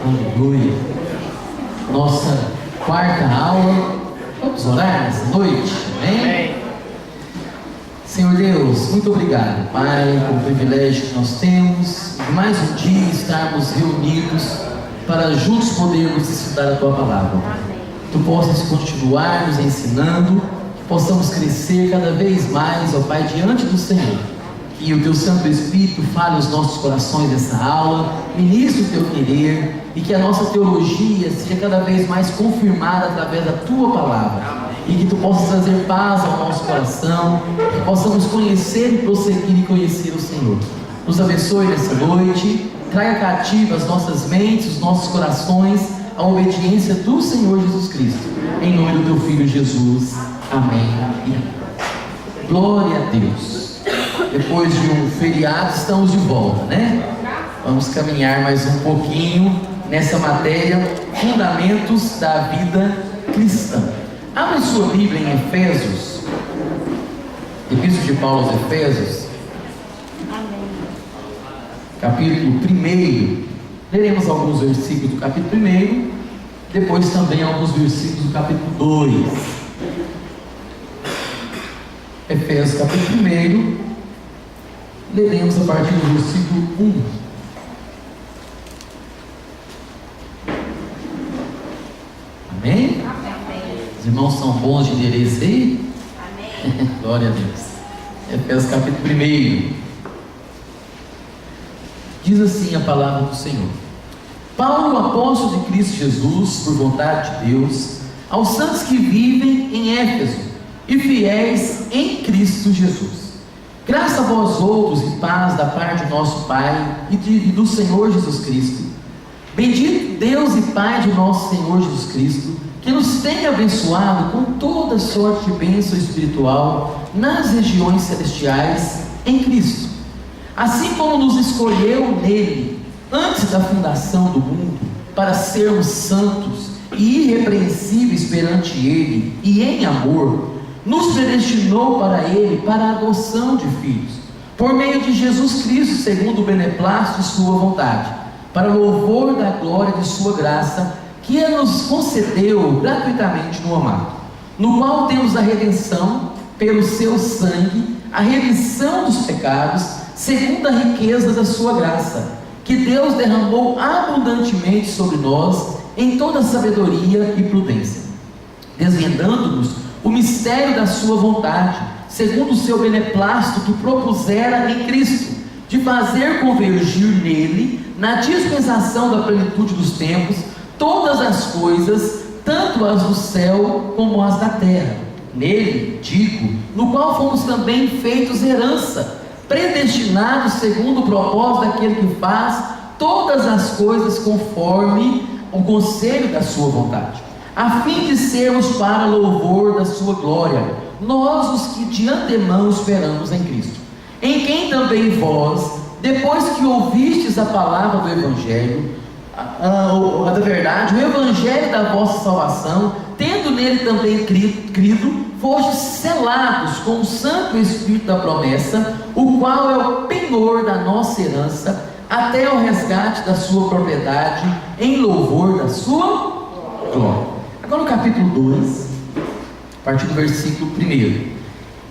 Aleluia. Nossa quarta aula. Vamos orar nessa noite? Amém? Senhor Deus, muito obrigado, Pai, pelo privilégio que nós temos de mais um dia estarmos reunidos para juntos podermos estudar a Tua Palavra. Tu possas continuar nos ensinando, que possamos crescer cada vez mais, ó Pai, diante do Senhor. Que o Teu Santo Espírito fale aos nossos corações nessa aula, ministre o Teu querer, e que a nossa teologia seja cada vez mais confirmada através da Tua Palavra. E que Tu possas trazer paz ao nosso coração, que possamos conhecer e prosseguir e conhecer o Senhor. Nos abençoe nessa noite, traga cativa as nossas mentes, os nossos corações, a obediência do Senhor Jesus Cristo. Em nome do Teu Filho Jesus. Amém. E glória a Deus. Depois de um feriado, estamos de volta, né? Vamos caminhar mais um pouquinho nessa matéria, Fundamentos da Vida Cristã. Abra sua Bíblia em Efésios, Epístola de Paulo aos Efésios, capítulo 1. Leremos alguns versículos do capítulo 1, depois também alguns versículos do capítulo 2. Efésios capítulo 1, leremos a partir do versículo 1. Amém? Os irmãos são bons de endereço aí? Amém. Glória a Deus. Efésios capítulo 1. Diz assim a palavra do Senhor: Paulo, apóstolo de Cristo Jesus, por vontade de Deus, aos santos que vivem em Éfeso e fiéis em Cristo Jesus. Graça a vós outros e paz da parte de nosso Pai e do Senhor Jesus Cristo. Bendito Deus e Pai de nosso Senhor Jesus Cristo, que nos tem abençoado com toda sorte de bênção espiritual nas regiões celestiais em Cristo, assim como nos escolheu nele antes da fundação do mundo, para sermos santos e irrepreensíveis perante ele, e em amor nos predestinou para ele, para a adoção de filhos, por meio de Jesus Cristo, segundo o beneplácito de sua vontade, para louvor da glória de sua graça, que Ele nos concedeu gratuitamente no amado, no qual temos a redenção pelo seu sangue, a remissão dos pecados, segundo a riqueza da sua graça, que Deus derramou abundantemente sobre nós em toda sabedoria e prudência, desvendando-nos o mistério da sua vontade, segundo o seu beneplácito que propusera em Cristo, de fazer convergir nele, na dispensação da plenitude dos tempos, todas as coisas, tanto as do céu como as da terra. Nele, digo, no qual fomos também feitos herança, predestinados segundo o propósito daquele que faz todas as coisas conforme o conselho da sua vontade, a fim de sermos para louvor da sua glória, nós os que de antemão esperamos em Cristo, em quem também vós, depois que ouvistes a palavra do Evangelho, da verdade, o Evangelho da vossa salvação, tendo nele também crido, fostes selados com o Santo Espírito da promessa, o qual é o penhor da nossa herança, até o resgate da sua propriedade, em louvor da sua glória. Agora no capítulo 2, a partir do versículo 1.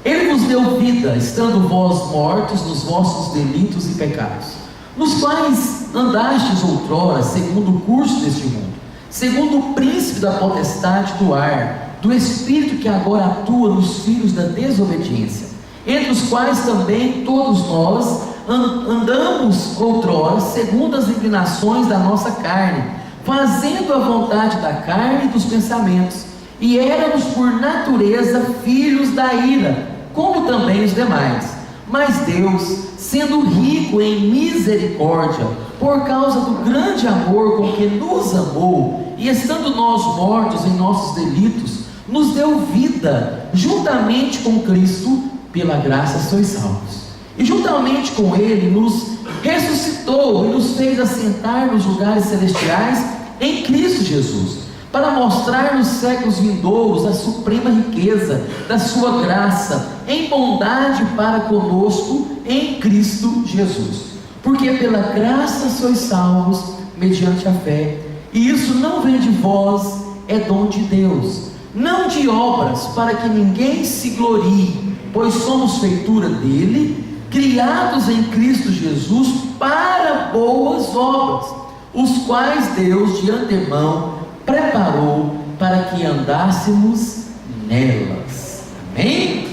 Ele vos deu vida, estando vós mortos nos vossos delitos e pecados, nos quais andastes outrora, segundo o curso deste mundo, segundo o príncipe da potestade do ar, do espírito que agora atua nos filhos da desobediência, entre os quais também todos nós andamos outrora, segundo as inclinações da nossa carne, fazendo a vontade da carne e dos pensamentos, e éramos por natureza filhos da ira, como também os demais. Mas Deus, sendo rico em misericórdia, por causa do grande amor com que nos amou, e estando nós mortos em nossos delitos, nos deu vida, juntamente com Cristo, pela graça sois salvos. E juntamente com Ele nos ressuscitou e nos fez assentar nos lugares celestiais em Cristo Jesus, para mostrar nos séculos vindouros a suprema riqueza da sua graça, em bondade para conosco em Cristo Jesus. Porque pela graça sois salvos, mediante a fé. E isso não vem de vós, é dom de Deus, não de obras, para que ninguém se glorie, pois somos feitura dele, criados em Cristo Jesus para boas obras, os quais Deus de antemão preparou para que andássemos nelas. Amém?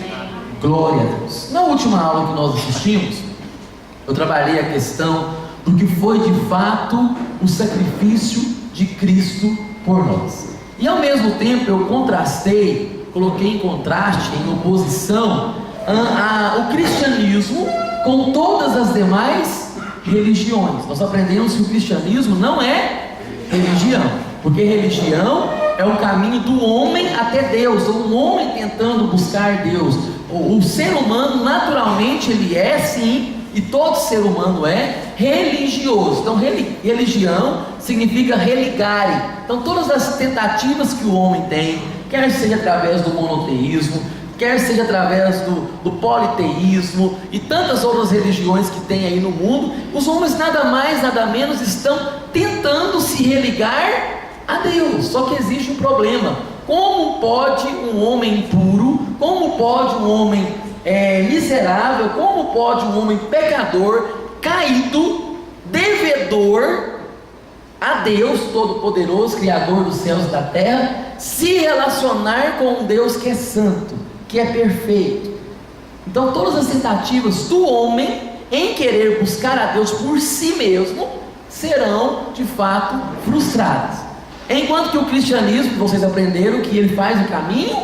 Glória a Deus. Na última aula que nós assistimos, eu trabalhei a questão do que foi de fato o sacrifício de Cristo por nós. E ao mesmo tempo eu contrastei, coloquei em contraste, em oposição, o cristianismo com todas as demais religiões. Nós aprendemos que o cristianismo não é religião, porque religião é o caminho do homem até Deus, ou um homem tentando buscar Deus. O ser humano naturalmente ele é sim, e todo ser humano é religioso. Então religião significa religare. Então todas as tentativas que o homem tem, quer seja através do monoteísmo, quer seja através do politeísmo e tantas outras religiões que tem aí no mundo, os homens nada mais, nada menos estão tentando se religar a Deus. Só que existe um problema: como pode um homem impuro, como pode um homem miserável, como pode um homem pecador, caído, devedor a Deus Todo-Poderoso, Criador dos céus e da terra, se relacionar com um Deus que é santo, que é perfeito? Então todas as tentativas do homem em querer buscar a Deus por si mesmo serão de fato frustradas. Enquanto que o cristianismo, vocês aprenderam que ele faz o caminho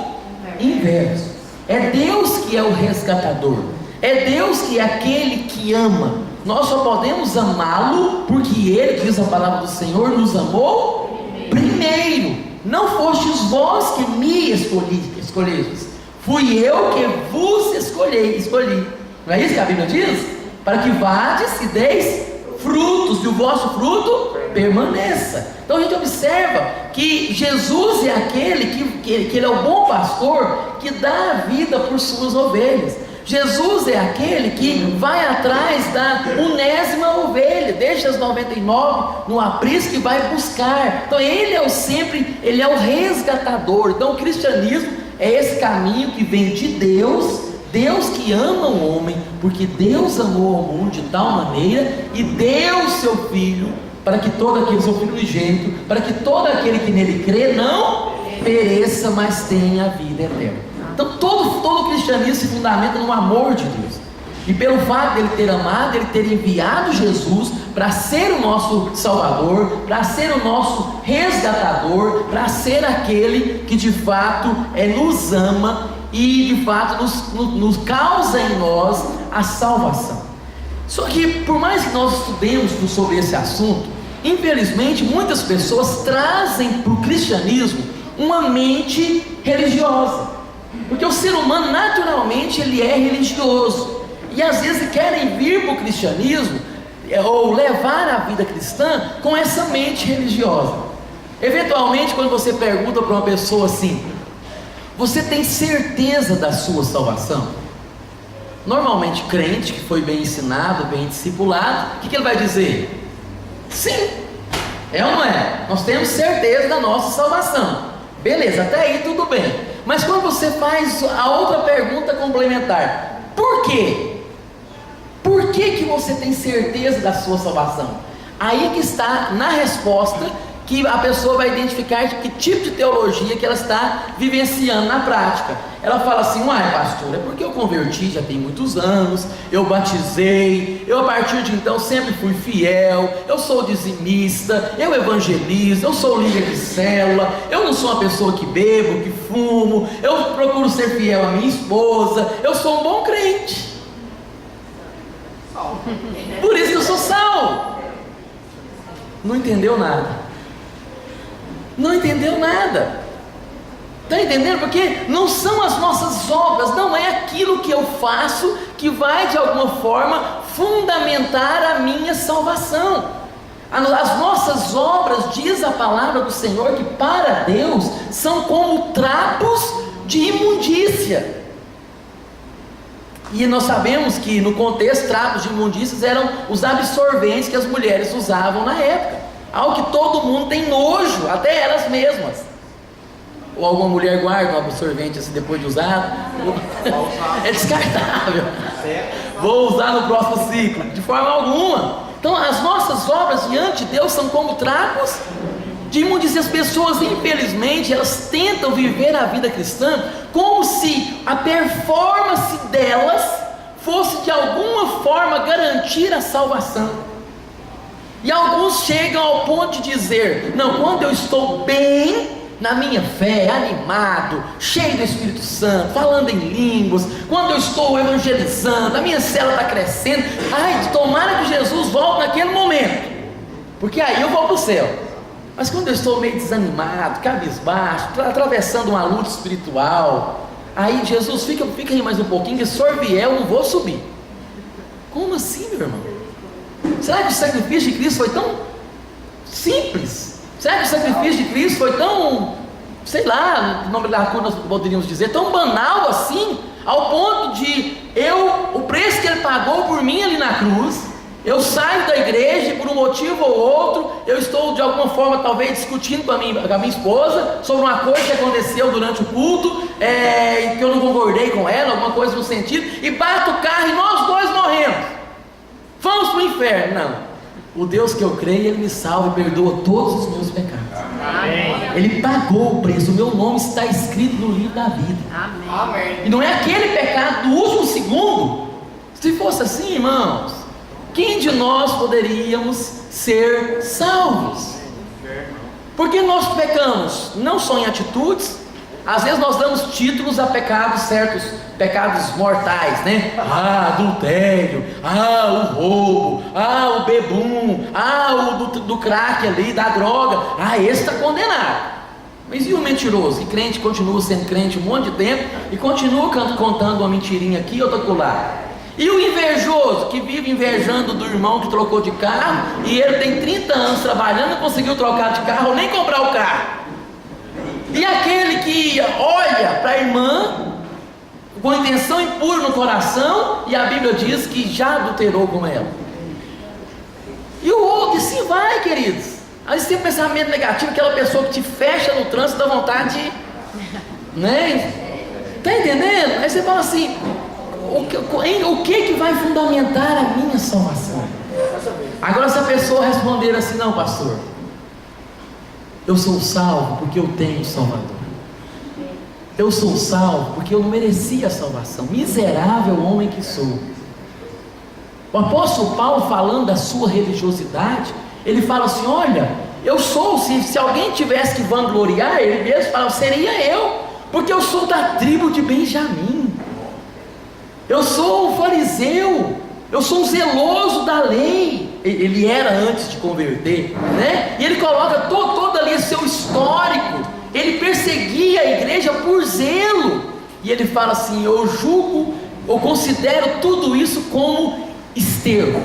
inverso. É Deus que é o resgatador, é Deus que é aquele que ama. Nós só podemos amá-lo porque ele, diz a palavra do Senhor, nos amou primeiro. Não fostes vós que me escolhestes, fui eu que vos escolhi. Não é isso que a Bíblia diz? Para que vades e deis frutos, e o vosso fruto permaneça. Então a gente observa que Jesus é aquele que ele é o bom pastor que dá a vida por suas ovelhas. Jesus é aquele que vai atrás da 1ª ovelha, deixa as 99 no aprisco e vai buscar. Então ele é o resgatador. Então o cristianismo é esse caminho que vem de Deus, Deus que ama o homem, porque Deus amou o mundo de tal maneira e deu o seu Filho, para que todo aquele, seu Filho unigênito, para que todo aquele que nele crê não pereça, mas tenha a vida eterna. Então todo cristianismo se fundamenta no amor de Deus, e pelo fato dele ter amado, ele ter enviado Jesus para ser o nosso Salvador, para ser o nosso resgatador, para ser aquele que de fato nos ama e de fato nos causa em nós a salvação. Só que por mais que nós estudemos sobre esse assunto, infelizmente muitas pessoas trazem para o cristianismo uma mente religiosa, porque o ser humano naturalmente ele é religioso, e às vezes querem vir para o cristianismo ou levar a vida cristã com essa mente religiosa. Eventualmente, quando você pergunta para uma pessoa assim: você tem certeza da sua salvação? Normalmente crente que foi bem ensinado, bem discipulado, o que ele vai dizer? Sim, é ou não é? Nós temos certeza da nossa salvação. Beleza, até aí tudo bem. Mas quando você faz a outra pergunta complementar: por quê? Por que você tem certeza da sua salvação? Aí que está na resposta que a pessoa vai identificar que tipo de teologia que ela está vivenciando na prática. Ela fala assim: uai, pastor, é porque eu converti já tem muitos anos, eu batizei, eu a partir de então sempre fui fiel, eu sou dizimista, eu evangelizo, eu sou líder de célula, eu não sou uma pessoa que bebo, que fumo, eu procuro ser fiel à minha esposa, eu sou um bom crente, por isso que eu sou salvo. Não entendeu nada. Não entendeu nada. Está entendendo? Porque não são as nossas obras, não é aquilo que eu faço que vai de alguma forma fundamentar a minha salvação. As nossas obras, diz a palavra do Senhor, que para Deus são como trapos de imundícia. E nós sabemos que no contexto, trapos de imundícias eram os absorventes que as mulheres usavam na época. algo que todo mundo tem nojo, até elas mesmas. Ou alguma mulher guarda um absorvente assim depois de usado, é descartável, vou usar no próximo ciclo, de forma alguma. Então as nossas obras diante de Deus são como trapos de imundícia. As pessoas, infelizmente, elas tentam viver a vida cristã como se a performance delas fosse de alguma forma garantir a salvação. E alguns chegam ao ponto de dizer: não, quando eu estou bem na minha fé, animado, cheio do Espírito Santo, falando em línguas, quando eu estou evangelizando, a minha célula está crescendo, ai, tomara que Jesus volte naquele momento, porque aí eu vou para o céu. Mas quando eu estou meio desanimado, cabisbaixo, atravessando uma luta espiritual, aí Jesus, fica aí mais um pouquinho, que se o senhor vier eu não vou subir. Como assim, meu irmão? Será que o sacrifício de Cristo foi tão simples? Será que o sacrifício de Cristo foi tão, sei lá, no nome da cruz nós poderíamos dizer, tão banal assim, ao ponto de o preço que Ele pagou por mim ali na cruz, eu saio da igreja e por um motivo ou outro, eu estou de alguma forma talvez discutindo com a minha esposa sobre uma coisa que aconteceu durante o culto, que eu não concordei com ela, alguma coisa no sentido, e bato o carro e nós dois morremos, vamos para o inferno. Não. O Deus que eu creio, Ele me salva e perdoa todos os meus pecados. Amém. Ele pagou o preço, o meu nome está escrito no livro da vida. Amém. E não é aquele pecado do último segundo. Se fosse assim, irmãos, quem de nós poderíamos ser salvos? Porque nós pecamos não só em atitudes. Às vezes nós damos títulos a pecados certos, pecados mortais, né? Adultério, o roubo, o bebum, o do crack ali, da droga, esse está condenado. Mas e o mentiroso? E crente continua sendo crente um monte de tempo e continua contando uma mentirinha aqui, outra acolá. E o invejoso, que vive invejando do irmão que trocou de carro, e ele tem 30 anos trabalhando, não conseguiu trocar de carro ou nem comprar o carro. E aquele que olha para a irmã com intenção impura no coração, e a Bíblia diz que já adulterou com ela. E o outro, e assim vai, queridos. Aí você tem um pensamento negativo, aquela pessoa que te fecha no trânsito, dá vontade de, né? Está entendendo? Aí você fala assim: o que vai fundamentar a minha salvação? Agora, se a pessoa responder assim: não, pastor, eu sou salvo porque eu tenho Salvador. Eu sou salvo porque eu não merecia a salvação. Miserável homem que sou. O apóstolo Paulo, falando da sua religiosidade, ele fala assim: olha, eu sou, se alguém tivesse que vangloriar, ele mesmo fala, seria eu, porque eu sou da tribo de Benjamim, eu sou um fariseu, eu sou um zeloso da lei. Ele era antes de converter, né? E ele coloca todo ali seu histórico. Ele perseguia a igreja por zelo, e ele fala assim: eu considero tudo isso como esterco.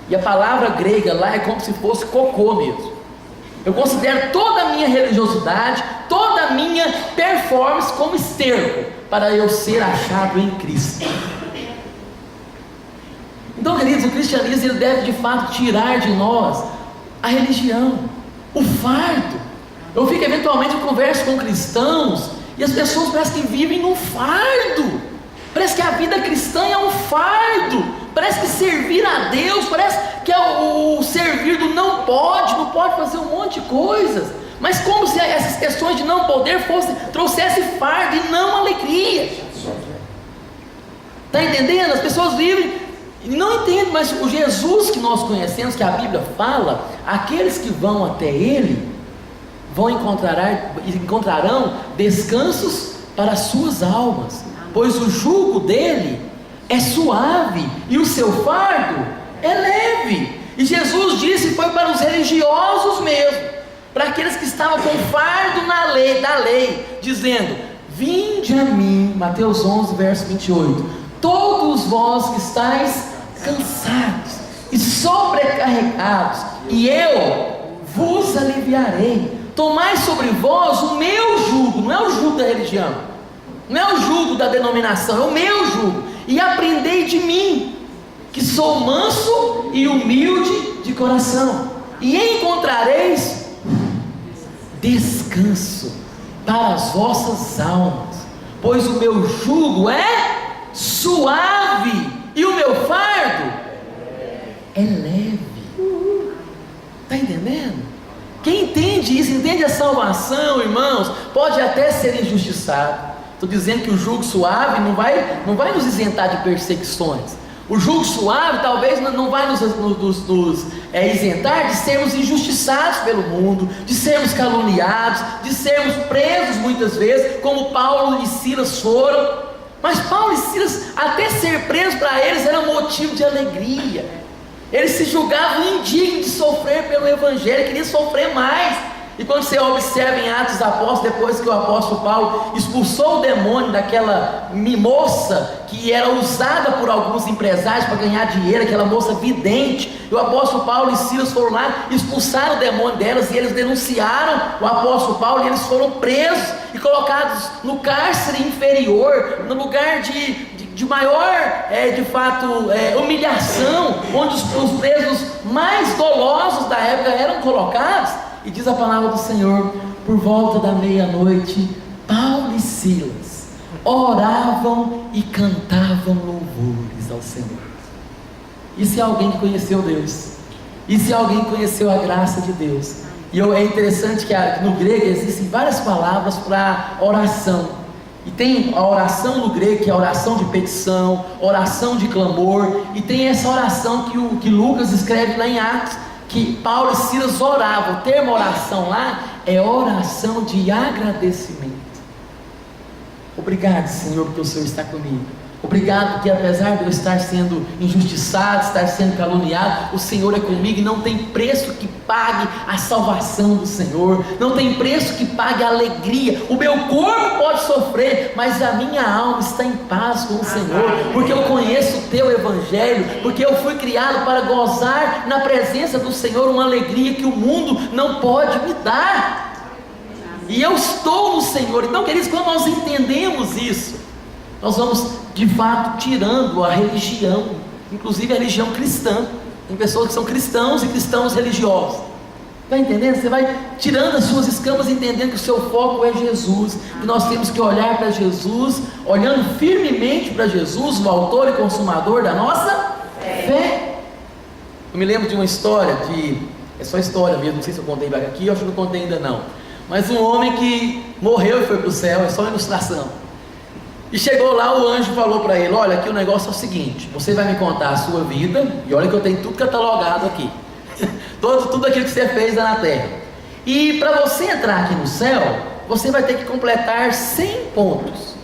E a palavra grega lá é como se fosse cocô mesmo. Eu considero toda a minha religiosidade, toda a minha performance como esterco, para eu ser achado em Cristo. Então, queridos, o cristianismo ele deve de fato tirar de nós a religião, o fardo. Eu fico, eventualmente, eu converso com cristãos e as pessoas parecem que vivem num fardo. Parece que a vida cristã é um fardo. Parece que servir a Deus, parece que é o servir do não pode fazer um monte de coisas. Mas como se essas questões de não poder trouxessem fardo e não alegria. Está entendendo? As pessoas vivem e não entendem, mas o Jesus que nós conhecemos, que a Bíblia fala, aqueles que vão até Ele encontrarão descansos para as suas almas, pois o jugo dele é suave e o seu fardo é leve. E Jesus disse, foi para os religiosos mesmo, para aqueles que estavam com fardo da lei, dizendo: vinde a mim, Mateus 11, verso 28, todos vós que estáis cansados e sobrecarregados, e eu vos aliviarei. Tomai sobre vós o meu jugo, não é o jugo da religião, não é o jugo da denominação, é o meu jugo, e aprendei de mim, que sou manso e humilde de coração. e encontrareis descanso para as vossas almas, pois o meu jugo é suave e o meu fardo é leve. Está entendendo? Quem entende isso, entende a salvação, irmãos, pode até ser injustiçado. Estou dizendo que o jugo suave não vai nos isentar de perseguições. O jugo suave talvez não vai nos isentar de sermos injustiçados pelo mundo, de sermos caluniados, de sermos presos muitas vezes, como Paulo e Silas foram. Mas Paulo e Silas, até ser presos para eles era motivo de alegria. Eles se julgavam indignos de sofrer pelo Evangelho, queriam sofrer mais. E quando você observa em Atos dos Apóstolos, depois que o apóstolo Paulo expulsou o demônio daquela moça que era usada por alguns empresários para ganhar dinheiro, aquela moça vidente, e o apóstolo Paulo e Silas foram lá, expulsaram o demônio delas, e eles denunciaram o apóstolo Paulo, e eles foram presos e colocados no cárcere inferior, no lugar de maior, humilhação, onde os presos mais dolosos da época eram colocados. E diz a palavra do Senhor: por volta da meia-noite, Paulo e Silas oravam e cantavam louvores ao Senhor. Isso é alguém que conheceu Deus, isso é alguém que conheceu a graça de Deus. E é interessante que no grego existem várias palavras para oração. E tem a oração no grego, que é a oração de petição, oração de clamor, e tem essa oração que Lucas escreve lá em Atos, que Paulo e Silas oravam. O termo oração lá é oração de agradecimento. Obrigado, Senhor, porque o Senhor está comigo. Obrigado porque apesar de eu estar sendo injustiçado, estar sendo caluniado, o Senhor é comigo, e não tem preço que pague a salvação do Senhor, não tem preço que pague a alegria. O meu corpo pode sofrer, mas a minha alma está em paz com o Senhor, porque eu conheço o teu Evangelho, porque eu fui criado para gozar na presença do Senhor uma alegria que o mundo não pode me dar, e eu estou no Senhor. Então, queridos, quando nós entendemos isso, nós vamos de fato tirando a religião, inclusive a religião cristã. Tem pessoas que são cristãos e cristãos religiosos. Está entendendo? Você vai tirando as suas escamas, entendendo que o seu foco é Jesus, que nós temos que olhar para Jesus, olhando firmemente para Jesus, o autor e consumador da nossa fé. Eu me lembro de uma história, é só história mesmo, não sei se eu contei aqui, eu acho que não contei ainda não, mas um homem que morreu e foi para o céu, é só uma ilustração. E chegou lá, o anjo falou para ele: olha, aqui o negócio é o seguinte, você vai me contar a sua vida, e olha que eu tenho tudo catalogado aqui, tudo aquilo que você fez lá na terra, e para você entrar aqui no céu, você vai ter que completar 100 pontos.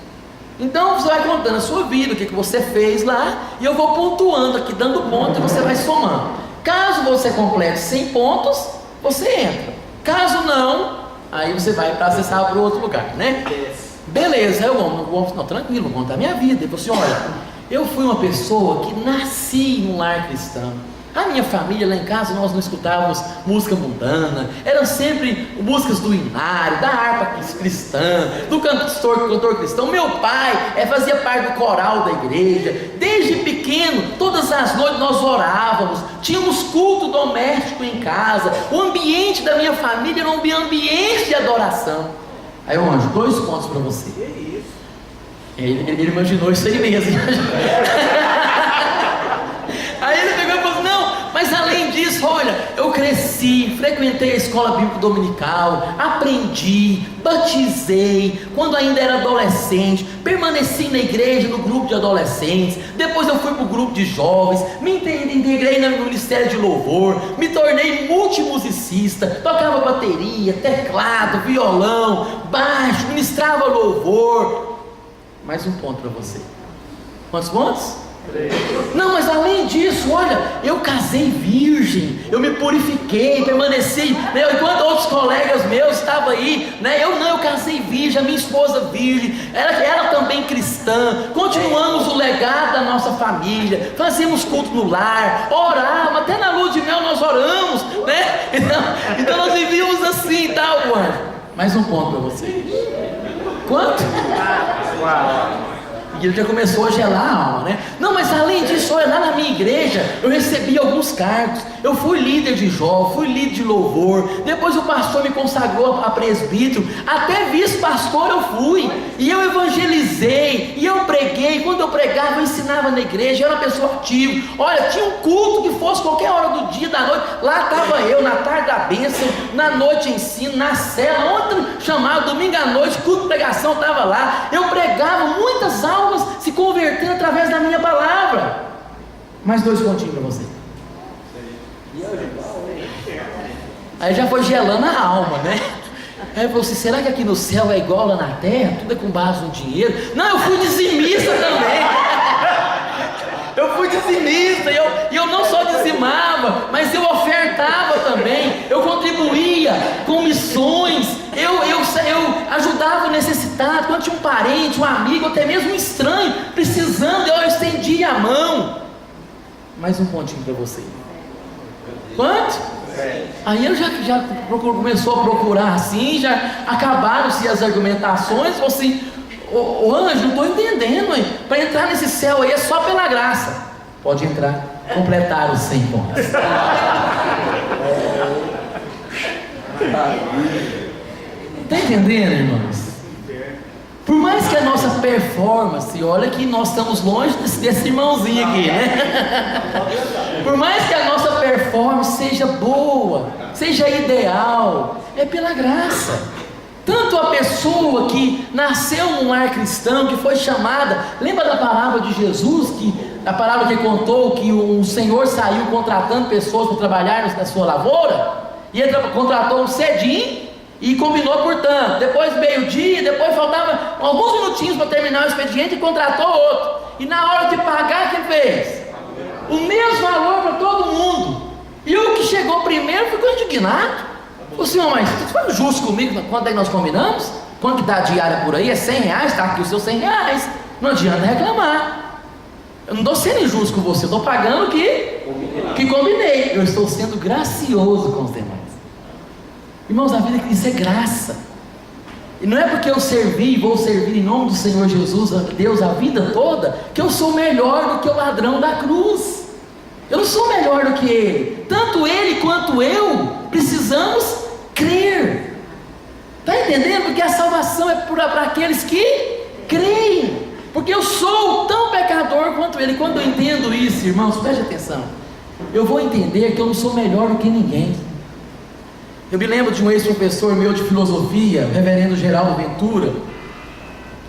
Então você vai contando a sua vida, o que você fez lá, e eu vou pontuando aqui, dando ponto, e você vai somando. Caso você complete 100 pontos, você entra. Caso não, aí você vai para acessar para outro lugar, né? Beleza, eu não, tranquilo, vou contar a minha vida. Ele falou assim: olha, eu fui uma pessoa que nasci em um lar cristão. A minha família lá em casa, nós não escutávamos música mundana, eram sempre músicas do Inário, da harpa cristã, do cantor cristão. Meu pai fazia parte do coral da igreja. Desde pequeno, todas as noites nós orávamos, tínhamos culto doméstico em casa. O ambiente da minha família era um ambiente de adoração. Aí o anjo: 2 pontos para você. Que isso? Ele imaginou isso aí mesmo. Aí ele pegou e falou: não, mas além disso, olha, eu cresci, frequentei a escola bíblica dominical, aprendi, batizei, quando ainda era adolescente, permaneci na igreja, no grupo de adolescentes, depois eu fui para o grupo de jovens, me integrei no ministério de louvor, me tornei multimusicista, tocava bateria, teclado, violão, baixo, ministrava louvor. Mais um ponto para você. Quantos pontos? Não, mas além disso, olha, eu casei virgem, eu me purifiquei, permaneci, né, enquanto outros colegas meus estavam aí, né, eu casei virgem, a minha esposa virgem, ela também cristã, continuamos o legado da nossa família, fazíamos culto no lar, orávamos, até na lua de mel nós oramos, né, então nós vivíamos assim e tal, mano. Mais um ponto para você. Quanto? aquilo já começou a gelar a alma, né? Não, mas além disso, olha, lá na minha igreja eu recebi alguns cargos. Eu fui líder de jovem, fui líder de louvor, depois o pastor me consagrou a presbítero, até vice-pastor eu fui, e eu evangelizei, e eu preguei. Quando eu pregava, eu ensinava na igreja, eu era uma pessoa ativa. Olha, tinha um culto que fosse qualquer hora do dia, da noite, lá estava eu, na tarde da bênção, na noite ensino, na cela, ontem chamado, domingo à noite, culto de pregação, estava lá. Eu pregava, muitas almas se convertendo através da minha palavra. Mais 2 pontinhos para você. Aí já foi gelando a alma, né? Aí você, será que aqui no céu é igual lá na terra? Tudo é com base no dinheiro? Não, eu fui dizimista também. Eu fui dizimista, e eu não só dizimava, mas eu ofertava também, eu contribuía com missões, eu ajudava o necessitado. Quando tinha um parente, um amigo, até mesmo um estranho precisando, eu estendia a mão. Mais um pontinho para você. Quanto? Aí eu já começou a procurar assim, já acabaram-se as argumentações, assim, ô anjo, não estou entendendo, hein? Para entrar nesse céu aí é só pela graça. Pode entrar, completar os 100 pontos. Está entendendo, irmãos? Por mais que a nossa performance, olha que nós estamos longe desse irmãozinho aqui, né? Por mais que a nossa performance seja boa, seja ideal, é pela graça. Tanto a pessoa que nasceu num lar cristão, que foi chamada, lembra da palavra de Jesus, a palavra que contou que o Senhor saiu contratando pessoas para trabalhar na sua lavoura, e ele contratou um cedinho, e combinou, portanto, depois meio-dia, depois faltava alguns minutinhos para terminar o expediente e contratou outro. E na hora de pagar, o que fez? O mesmo valor para todo mundo. E o que chegou primeiro ficou indignado. Falou, senhor, mas você foi justo comigo? Quanto é que nós combinamos? Quanto que dá a diária por aí? É 100 reais, está aqui os seus 100 reais. Não adianta reclamar. Eu não estou sendo injusto com você, eu estou pagando o que combinei. Eu estou sendo gracioso com os demais. Irmãos, a vida isso é graça. E não é porque eu servi e vou servir em nome do Senhor Jesus, a Deus, a vida toda, que eu sou melhor do que o ladrão da cruz. Eu não sou melhor do que ele. Tanto ele quanto eu precisamos crer. Está entendendo? Porque a salvação é para aqueles que creem. Porque eu sou tão pecador quanto ele. Quando eu entendo isso, irmãos, preste atenção, eu vou entender que eu não sou melhor do que ninguém. Eu me lembro de um ex-professor meu de filosofia, reverendo Geraldo Ventura.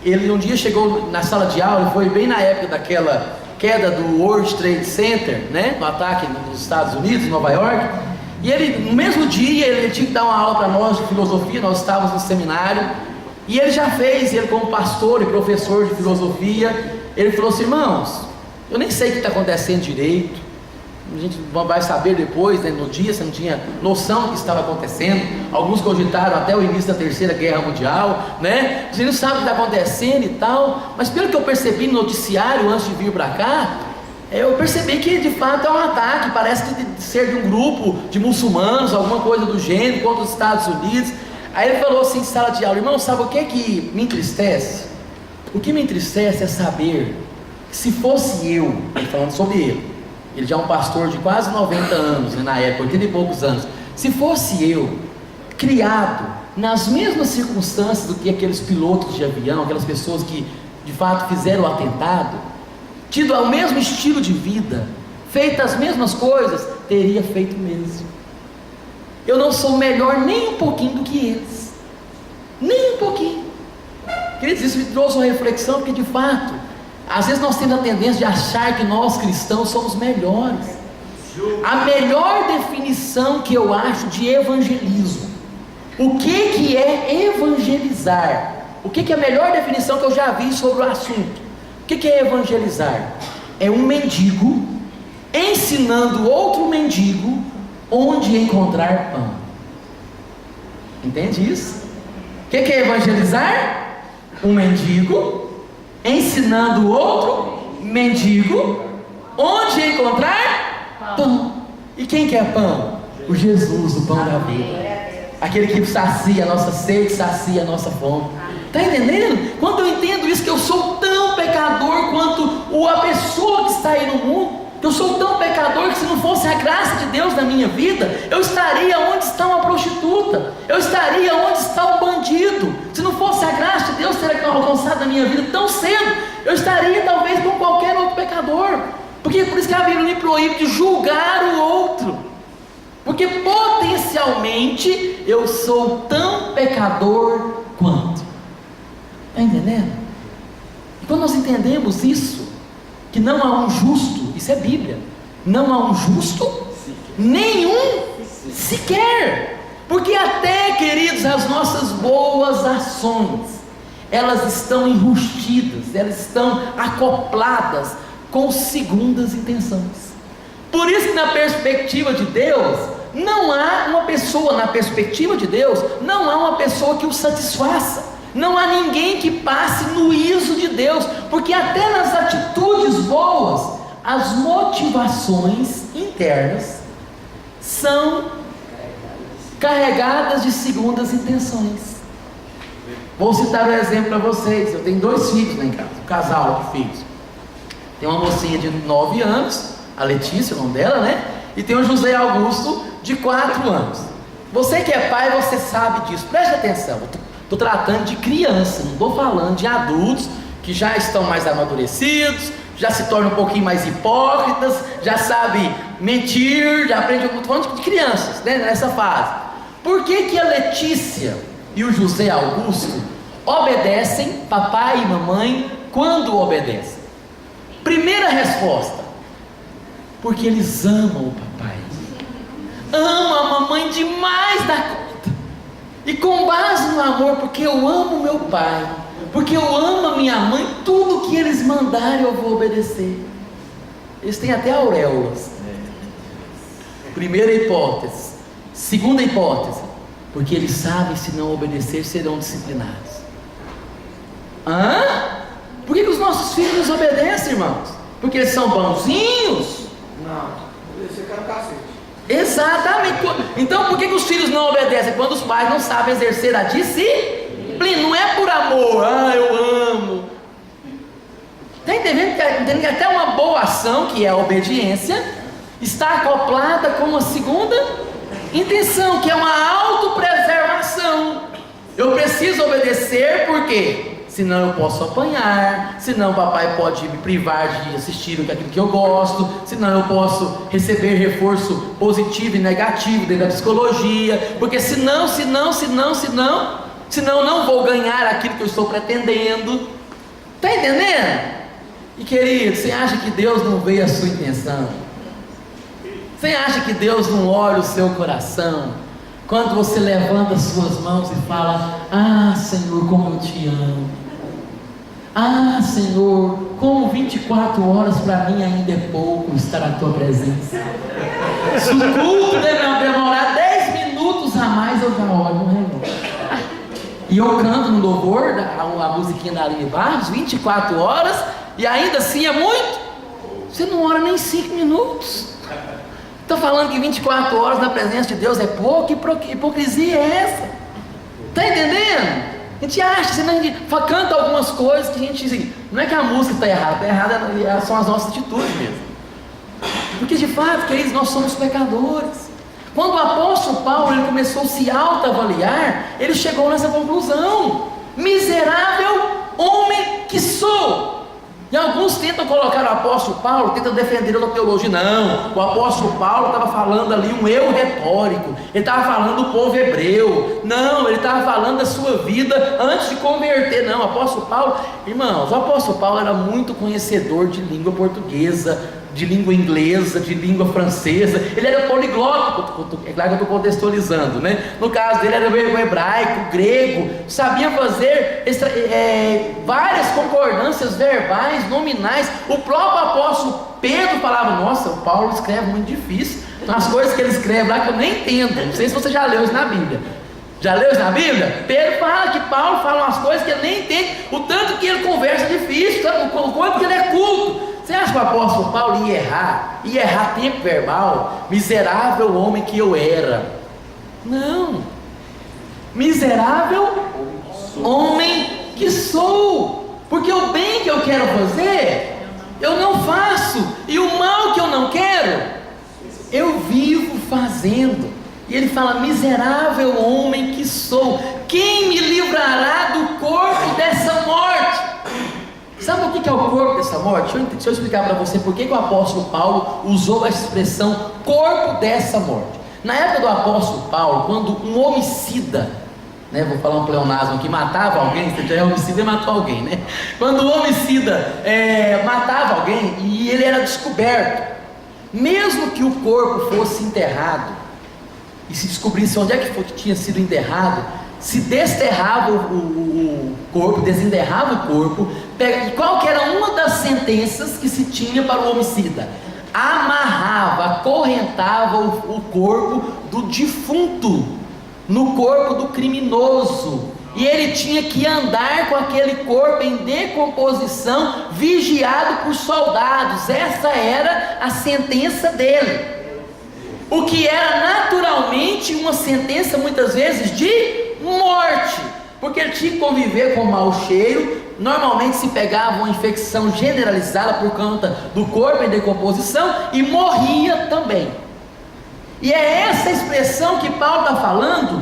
Ele um dia chegou na sala de aula, foi bem na época daquela queda do World Trade Center, né, no ataque nos Estados Unidos, em Nova York. E ele, no mesmo dia, ele tinha que dar uma aula para nós de filosofia. Nós estávamos no seminário, e ele já fez, ele como pastor e professor de filosofia, ele falou assim, irmãos, eu nem sei o que está acontecendo direito, a gente vai saber depois, né, no dia, você não tinha noção do que estava acontecendo. Alguns cogitaram até o início da Terceira Guerra Mundial, né? Você não sabe o que está acontecendo e tal. Mas pelo que eu percebi no noticiário antes de vir para cá, eu percebi que de fato é um ataque, parece que ser de um grupo de muçulmanos, alguma coisa do gênero, contra os Estados Unidos. Aí ele falou assim em sala de aula, irmão, sabe o que me entristece? O que me entristece é saber que se fosse eu, falando sobre ele já é um pastor de quase 90 anos, né, na época, 80 e poucos anos. Se fosse eu, criado nas mesmas circunstâncias do que aqueles pilotos de avião, aquelas pessoas que de fato fizeram o atentado, tido o mesmo estilo de vida, feito as mesmas coisas, teria feito o mesmo. Eu não sou melhor nem um pouquinho do que eles, nem um pouquinho. Queridos, isso me trouxe uma reflexão, porque de fato, às vezes nós temos a tendência de achar que nós cristãos somos melhores. A melhor definição que eu acho de evangelismo, o que é evangelizar? O que é a melhor definição que eu já vi sobre o assunto? O que é evangelizar? É um mendigo ensinando outro mendigo onde encontrar pão. Entende isso? O que é evangelizar? Um mendigo ensinando outro mendigo onde encontrar pão. E quem quer pão? O Jesus, o pão da vida. Aquele que sacia a nossa sede, sacia a nossa fome. Está entendendo? Quando eu entendo isso, que eu sou tão pecador, pecador quanto a pessoa que está aí no mundo. Eu sou tão pecador que se não fosse a graça de Deus na minha vida, eu estaria onde está uma prostituta, eu estaria onde está um bandido. Se não fosse a graça de Deus ter alcançado na minha vida tão cedo, eu estaria talvez com qualquer outro pecador. Porque por isso que a Bíblia me proíbe de julgar o outro, porque potencialmente eu sou tão pecador quanto. Está entendendo? E quando nós entendemos isso, que não há um justo, isso é Bíblia, não há um justo, nenhum sequer, porque até, queridos, as nossas boas ações, elas estão enrustidas, elas estão acopladas com segundas intenções. Por isso que na perspectiva de Deus, não há uma pessoa, na perspectiva de Deus, não há uma pessoa que o satisfaça. Não há ninguém que passe no ISO de Deus, porque até nas atitudes boas, as motivações internas são carregadas de segundas intenções. Vou citar um exemplo para vocês. Eu tenho 2 filhos lá em casa, um casal de filhos. Tem uma mocinha de 9 anos, a Letícia, o nome dela, né? E tem o José Augusto, de 4 anos. Você que é pai, você sabe disso, preste atenção. Estou tratando de criança, não estou falando de adultos que já estão mais amadurecidos, já se tornam um pouquinho mais hipócritas, já sabem mentir, já aprendem. Estou falando de crianças, né, nessa fase. Por que a Letícia e o José Augusto obedecem papai e mamãe quando obedecem? Primeira resposta: porque eles amam o papai, amam a mamãe demais da conta. E com base no amor, porque eu amo meu pai, porque eu amo a minha mãe, tudo que eles mandarem eu vou obedecer. Eles têm até auréolas. Primeira hipótese. Segunda hipótese: porque eles sabem, se não obedecer, serão disciplinados. Por que os nossos filhos obedecem, irmãos? Porque eles são bonzinhos? Não, obedecer quero cacete. Exatamente. Então por que os filhos não obedecem? Quando os pais não sabem exercer a disciplina. Não é por amor, eu amo. Está entendendo que até uma boa ação, que é a obediência, está acoplada com uma segunda intenção, que é uma autopreservação. Eu preciso obedecer porque senão eu posso apanhar, senão o papai pode me privar de assistir aquilo que eu gosto, senão eu posso receber reforço positivo e negativo dentro da psicologia, porque senão não vou ganhar aquilo que eu estou pretendendo. Está entendendo? E querido, você acha que Deus não vê a sua intenção? Você acha que Deus não olha o seu coração? Quando você levanta as suas mãos e fala: ah, Senhor, como eu te amo. Ah, Senhor, como 24 horas para mim ainda é pouco estar na tua presença. Se o culto demorar 10 minutos a mais, eu já olho no relógio. E eu canto no louvor, a musiquinha da Aline Barros, 24 horas, e ainda assim é muito. Você não ora nem 5 minutos. Está falando que 24 horas na presença de Deus é pouco? Que hipocrisia é essa? Está entendendo? A gente acha, a gente canta algumas coisas que a gente diz, não é que a música está errada, são as nossas atitudes mesmo. Porque de fato, queridos, nós somos pecadores. Quando o apóstolo Paulo ele começou a se autoavaliar, ele chegou nessa conclusão: miserável homem que sou. E alguns tentam colocar o apóstolo Paulo, tentam defender a teologia. Não, o apóstolo Paulo estava falando ali um eu retórico, ele estava falando do povo hebreu. Não, ele estava falando da sua vida antes de converter. Não, o apóstolo Paulo, irmãos, o apóstolo Paulo era muito conhecedor de língua portuguesa, de língua inglesa, de língua francesa. Ele era poliglota, é claro que eu estou contextualizando, né? No caso dele era o hebraico, o grego, sabia fazer várias concordâncias verbais, nominais. O próprio apóstolo Pedro falava: nossa, o Paulo escreve muito difícil, as coisas que ele escreve lá que eu nem entendo. Não sei se você já leu isso na Bíblia. Já leu isso na Bíblia? Pedro fala que Paulo fala umas coisas que ele nem entende, o tanto que ele conversa difícil, o quanto que ele é culto. Você acha que o apóstolo Paulo ia errar tempo verbal? Miserável homem que eu era. Não. Miserável homem que sou. Porque o bem que eu quero fazer, eu não faço, e o mal que eu não quero, eu vivo fazendo. E ele fala: miserável homem que sou, quem me livrará do corpo dessa morte? Sabe o que é o corpo dessa morte? Deixa eu explicar para você por que o apóstolo Paulo usou a expressão corpo dessa morte. Na época do apóstolo Paulo, quando um homicida, vou falar um pleonasmo aqui, matava alguém, se já é homicida, ele matou alguém, Quando o homicida matava alguém e ele era descoberto, mesmo que o corpo fosse enterrado, e se descobrisse onde é que tinha sido enterrado, se desterrava o corpo, desenterrava o corpo, e qual que era uma das sentenças que se tinha para o homicida? Amarrava, acorrentava o corpo do defunto no corpo do criminoso, e ele tinha que andar com aquele corpo em decomposição, vigiado por soldados. Essa era a sentença dele, o que era naturalmente uma sentença muitas vezes de morte, porque ele tinha que conviver com mau cheiro. Normalmente se pegava uma infecção generalizada por conta do corpo em decomposição e morria também. E é essa expressão que Paulo está falando,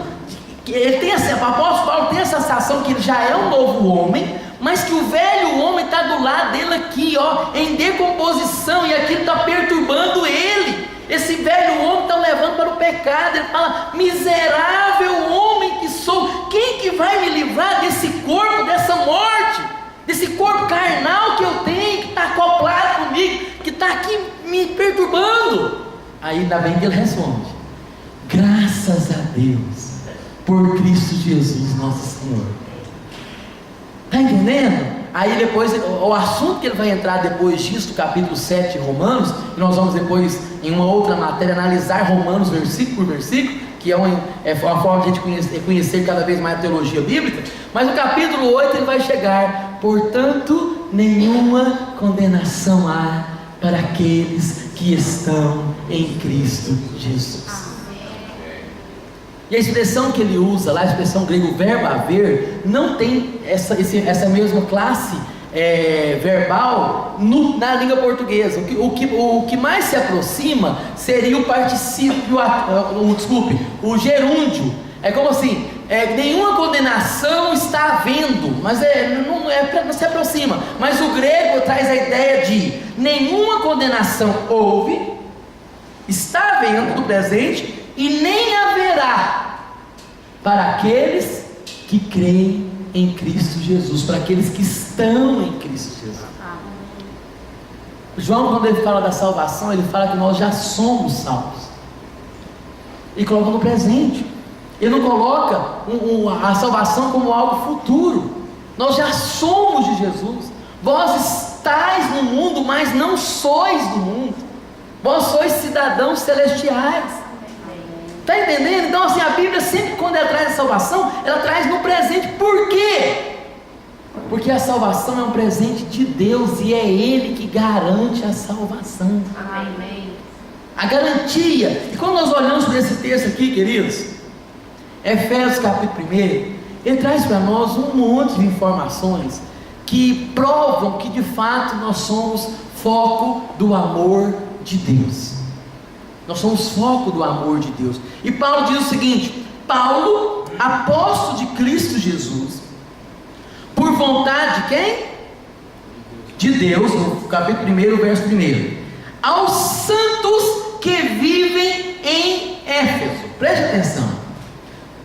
que ele tem o apóstolo Paulo tem essa sensação que ele já é um novo homem, mas que o velho homem está do lado dele aqui, em decomposição, e aquilo está perturbando ele. Esse velho homem está levando para o pecado. Ele fala: miserável homem que sou, quem que vai me livrar desse corpo, dessa morte, desse corpo carnal que eu tenho, que está acoplado comigo, que está aqui me perturbando? Aí ainda bem que ele responde: graças a Deus por Cristo Jesus nosso Senhor. Está entendendo? Aí depois, o assunto que ele vai entrar depois disso, do capítulo 7 de Romanos, e nós vamos depois, em uma outra matéria, analisar Romanos versículo por versículo, que é uma forma de a gente conhecer cada vez mais a teologia bíblica. Mas no capítulo 8 ele vai chegar: portanto, nenhuma condenação há para aqueles que estão em Cristo Jesus. E a expressão que ele usa lá, a expressão grega, o verbo haver, não tem essa mesma classe verbal na língua portuguesa. O que mais se aproxima seria o particípio, o gerúndio. É como assim: nenhuma condenação está havendo, mas não se aproxima. Mas o grego traz a ideia de nenhuma condenação houve, está havendo no presente, e nem haverá para aqueles que creem em Cristo Jesus, para aqueles que estão em Cristo Jesus. João, quando ele fala da salvação, ele fala que nós já somos salvos. Ele coloca no presente. Ele não coloca a salvação como algo futuro. Nós já somos de Jesus. Vós estáis no mundo, mas não sois do mundo. Vós sois cidadãos celestiais. Está entendendo? Então assim, a Bíblia sempre, quando ela traz a salvação, ela traz no presente. Por quê? Porque a salvação é um presente de Deus, e é Ele que garante a salvação. Amém. A garantia. E quando nós olhamos para esse texto aqui, queridos, Efésios capítulo 1, ele traz para nós um monte de informações que provam que de fato nós somos foco do amor de Deus. Nós somos foco do amor de Deus. E Paulo diz o seguinte: Paulo, apóstolo de Cristo Jesus, por vontade de quem? De Deus, no capítulo 1, verso 1. Aos santos que vivem em Éfeso. Preste atenção.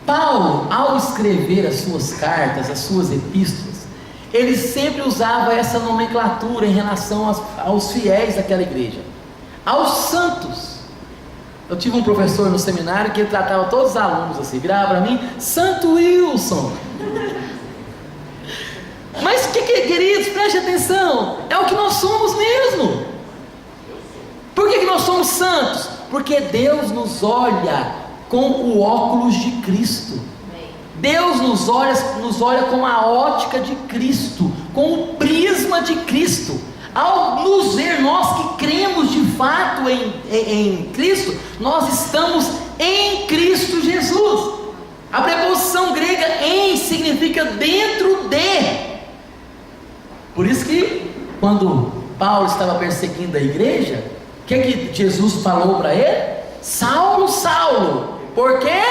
Paulo, ao escrever as suas cartas, as suas epístolas, ele sempre usava essa nomenclatura em relação aos fiéis daquela igreja. Aos santos. Eu tive um professor no seminário que ele tratava todos os alunos assim, virava para mim: Santo Wilson. Mas queridos, preste atenção, é o que nós somos mesmo. Por que nós somos santos? Porque Deus nos olha com o óculos de Cristo. Deus nos olha com a ótica de Cristo, com o prisma de Cristo. Ao nos ver, nós que cremos de fato em Cristo, nós estamos em Cristo Jesus. A preposição grega em significa dentro de. quando Paulo estava perseguindo a igreja, o que Jesus falou para ele? Saulo, Saulo, por que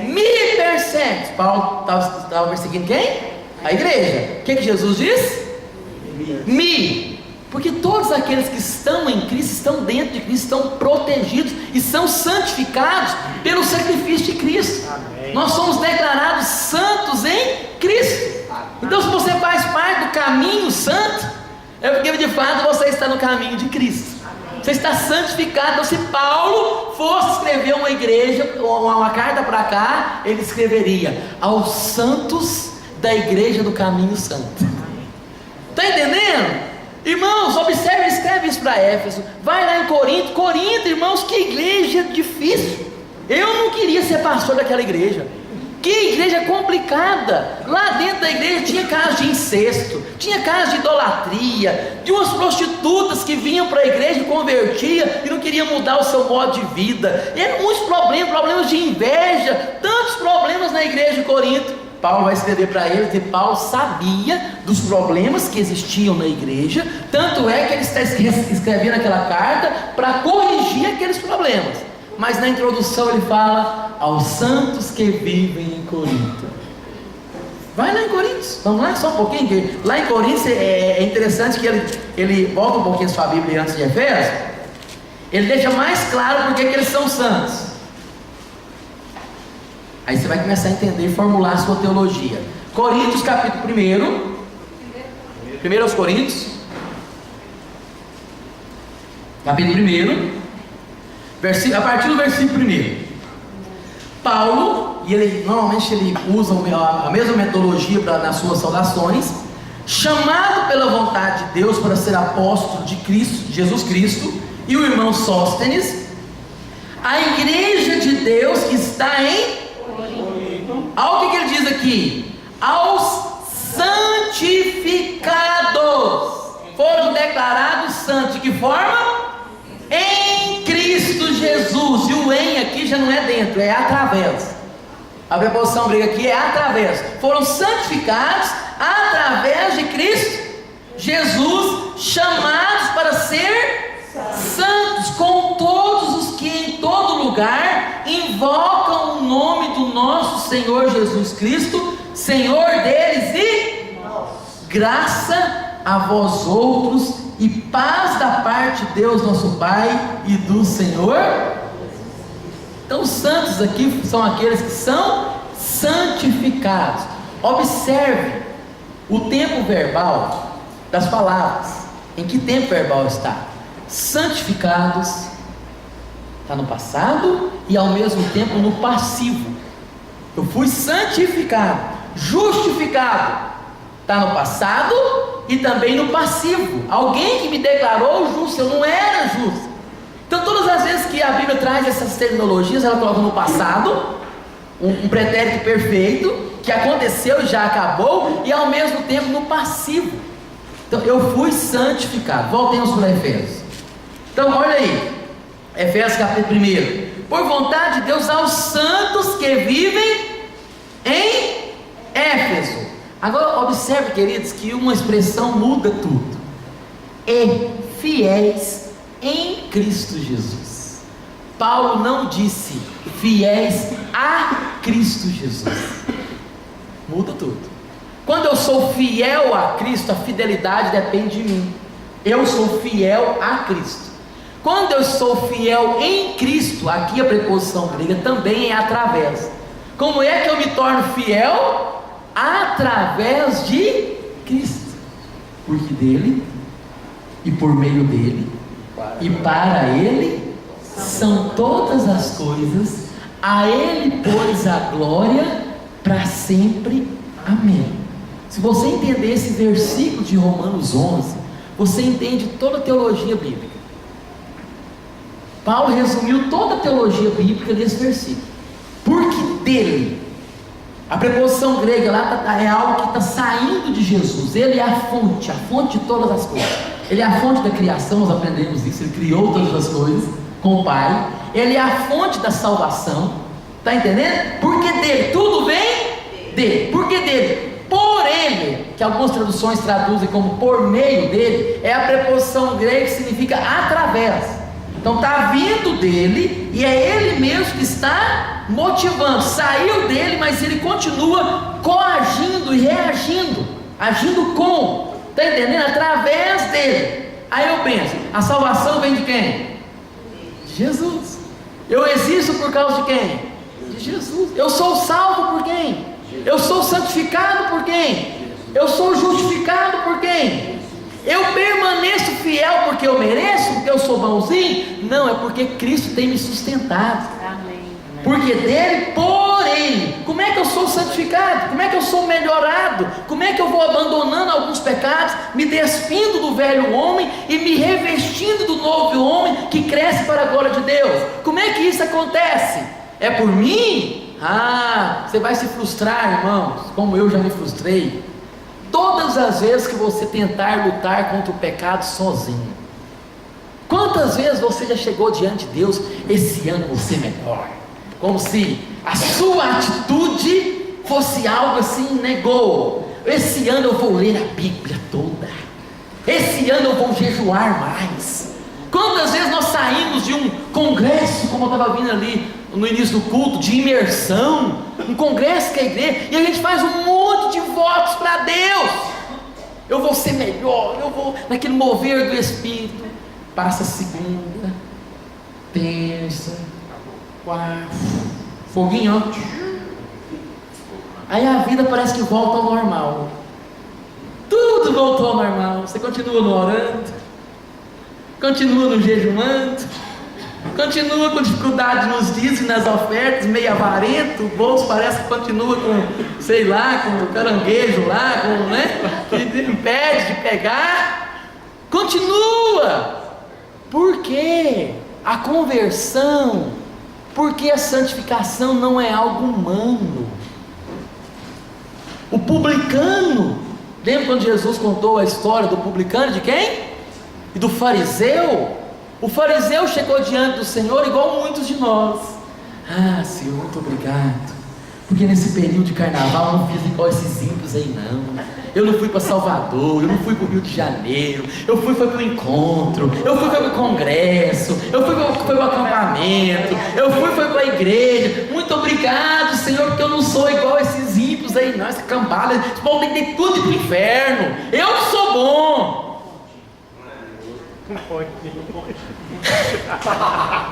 me persegues? Paulo estava perseguindo quem? A igreja. O que Jesus disse? Me. Porque todos aqueles que estão em Cristo, estão dentro de Cristo, estão protegidos e são santificados pelo sacrifício de Cristo. Amém. Nós somos declarados santos em Cristo. Amém. Então, se você faz parte do caminho santo, é porque de fato você está no caminho de Cristo. Amém. Você está santificado. Então, se Paulo fosse escrever uma igreja, uma carta para cá, ele escreveria aos santos da igreja do caminho santo. Está entendendo? Irmãos, observe, ele escreve isso para Éfeso. Vai lá em Corinto. Corinto, irmãos, que igreja difícil. Eu não queria ser pastor daquela igreja. Que igreja complicada. Lá dentro da igreja tinha casos de incesto, tinha casos de idolatria, de umas prostitutas que vinham para a igreja e convertiam e não queriam mudar o seu modo de vida. E eram muitos problemas de inveja, tantos problemas na igreja de Corinto. Paulo vai escrever para eles, e Paulo sabia dos problemas que existiam na igreja, tanto é que ele está escrevendo aquela carta para corrigir aqueles problemas. Mas na introdução ele fala aos santos que vivem em Corinto. Vai lá em Coríntios, vamos lá só um pouquinho. Lá em Coríntios é interessante que ele volta um pouquinho a sua Bíblia antes de Efésios. Ele deixa mais claro porque que eles são santos. Aí você vai começar a entender e formular a sua teologia. Coríntios capítulo 1. 1 aos Coríntios, capítulo 1, a partir do versículo 1. Paulo, e ele normalmente ele usa a mesma metodologia nas suas saudações, chamado pela vontade de Deus para ser apóstolo de Cristo, Jesus Cristo, e o irmão Sóstenes, a igreja de Deus que está em... Olha o que ele diz aqui: aos santificados, foram declarados santos. De que forma? Em Cristo Jesus. E o em aqui já não é dentro, é através. A preposição grega aqui é através. Foram santificados através de Cristo Jesus, chamados para ser santos, com todos os que em todo lugar invocam o nome do nosso Senhor Jesus Cristo, Senhor deles, e graça a vós outros e paz da parte de Deus nosso Pai e do Senhor. Então os santos aqui são aqueles que são santificados. Observe o tempo verbal das palavras. Em que tempo verbal está? Santificados está no passado e ao mesmo tempo no passivo. Eu fui santificado. Justificado está no passado e também no passivo. Alguém que me declarou justo, eu não era justo. Então todas as vezes que a Bíblia traz essas terminologias, ela coloca no passado um pretérito perfeito que aconteceu e já acabou, e ao mesmo tempo no passivo. Então eu fui santificado. Voltemos para Efésios. Então olha aí, Efésios capítulo 1. Por vontade de Deus aos santos que vivem em Éfeso. Agora observe, queridos, que uma expressão muda tudo. E fiéis em Cristo Jesus. Paulo não disse fiéis a Cristo Jesus. Muda tudo. Quando eu sou fiel a Cristo, a fidelidade depende de mim. Eu sou fiel a Cristo. Quando eu sou fiel em Cristo, aqui a preposição grega também é através. Como é que eu me torno fiel? Através de Cristo. Porque dele, e por meio dele, e para ele, são todas as coisas. A ele, pois, a glória para sempre. Amém. Se você entender esse versículo de Romanos 11, você entende toda a teologia bíblica. Paulo resumiu toda a teologia bíblica nesse versículo. Porque dele, a preposição grega lá é algo que está saindo de Jesus. Ele é a fonte de todas as coisas. Ele é a fonte da criação, nós aprendemos isso. Ele criou todas as coisas com o Pai. Ele é a fonte da salvação. Está entendendo? Porque dele, tudo vem dele. Porque dele, por ele, Ené, que algumas traduções traduzem como por meio dele, é a preposição grega que significa através. Então está vindo dele e é ele mesmo que está motivando. Saiu dele, mas ele continua coagindo e reagindo, agindo com, está entendendo? Através dele. Aí eu penso, a salvação vem de quem? De Jesus. Eu existo por causa de quem? De Jesus. Eu sou salvo por quem? Eu sou santificado por quem? Eu sou justificado por quem? Eu permaneço fiel porque eu mereço, porque eu sou bonzinho? Não, é porque Cristo tem me sustentado. Amém. Porque dele, por ele. Como é que eu sou santificado? Como é que eu sou melhorado? Como é que eu vou abandonando alguns pecados, me despindo do velho homem e me revestindo do novo homem que cresce para a glória de Deus? Como é que isso acontece? É por mim? Ah, você vai se frustrar, irmãos, como eu já me frustrei todas as vezes que você tentar lutar contra o pecado sozinho. Quantas vezes você já chegou diante de Deus, esse ano você é melhor, como se a sua atitude fosse algo assim, negou, esse ano eu vou ler a Bíblia toda, esse ano eu vou jejuar mais. Quantas vezes nós saímos de um congresso, como eu estava vindo ali no início do culto, de imersão, um congresso que é a igreja, e a gente faz um monte de votos para Deus, eu vou ser melhor, eu vou naquele mover do Espírito. Passa segunda, terça, quarta, foguinho, ó. Aí a vida parece que volta ao normal, tudo voltou ao normal, você continua no orando, continua no jejuando, continua com dificuldade nos dízimos e nas ofertas, meio avarento, o bolso parece que continua com, sei lá, com o caranguejo lá, com, né, que impede de pegar, continua. Por quê? A conversão, porque a santificação não é algo humano. O publicano, lembra quando Jesus contou a história do publicano, de quem? E do fariseu? O fariseu chegou diante do Senhor igual muitos de nós. Ah, Senhor, muito obrigado, porque nesse período de carnaval eu não fiz igual esses ímpios aí não. Eu não fui para Salvador, eu não fui para o Rio de Janeiro, eu fui para o encontro, eu fui para o congresso, eu fui para o acampamento, eu fui para a igreja. Muito obrigado, Senhor, porque eu não sou igual esses ímpios aí não, essa cambada, esse povo tem que ter tudo para o inferno. Eu que sou bom.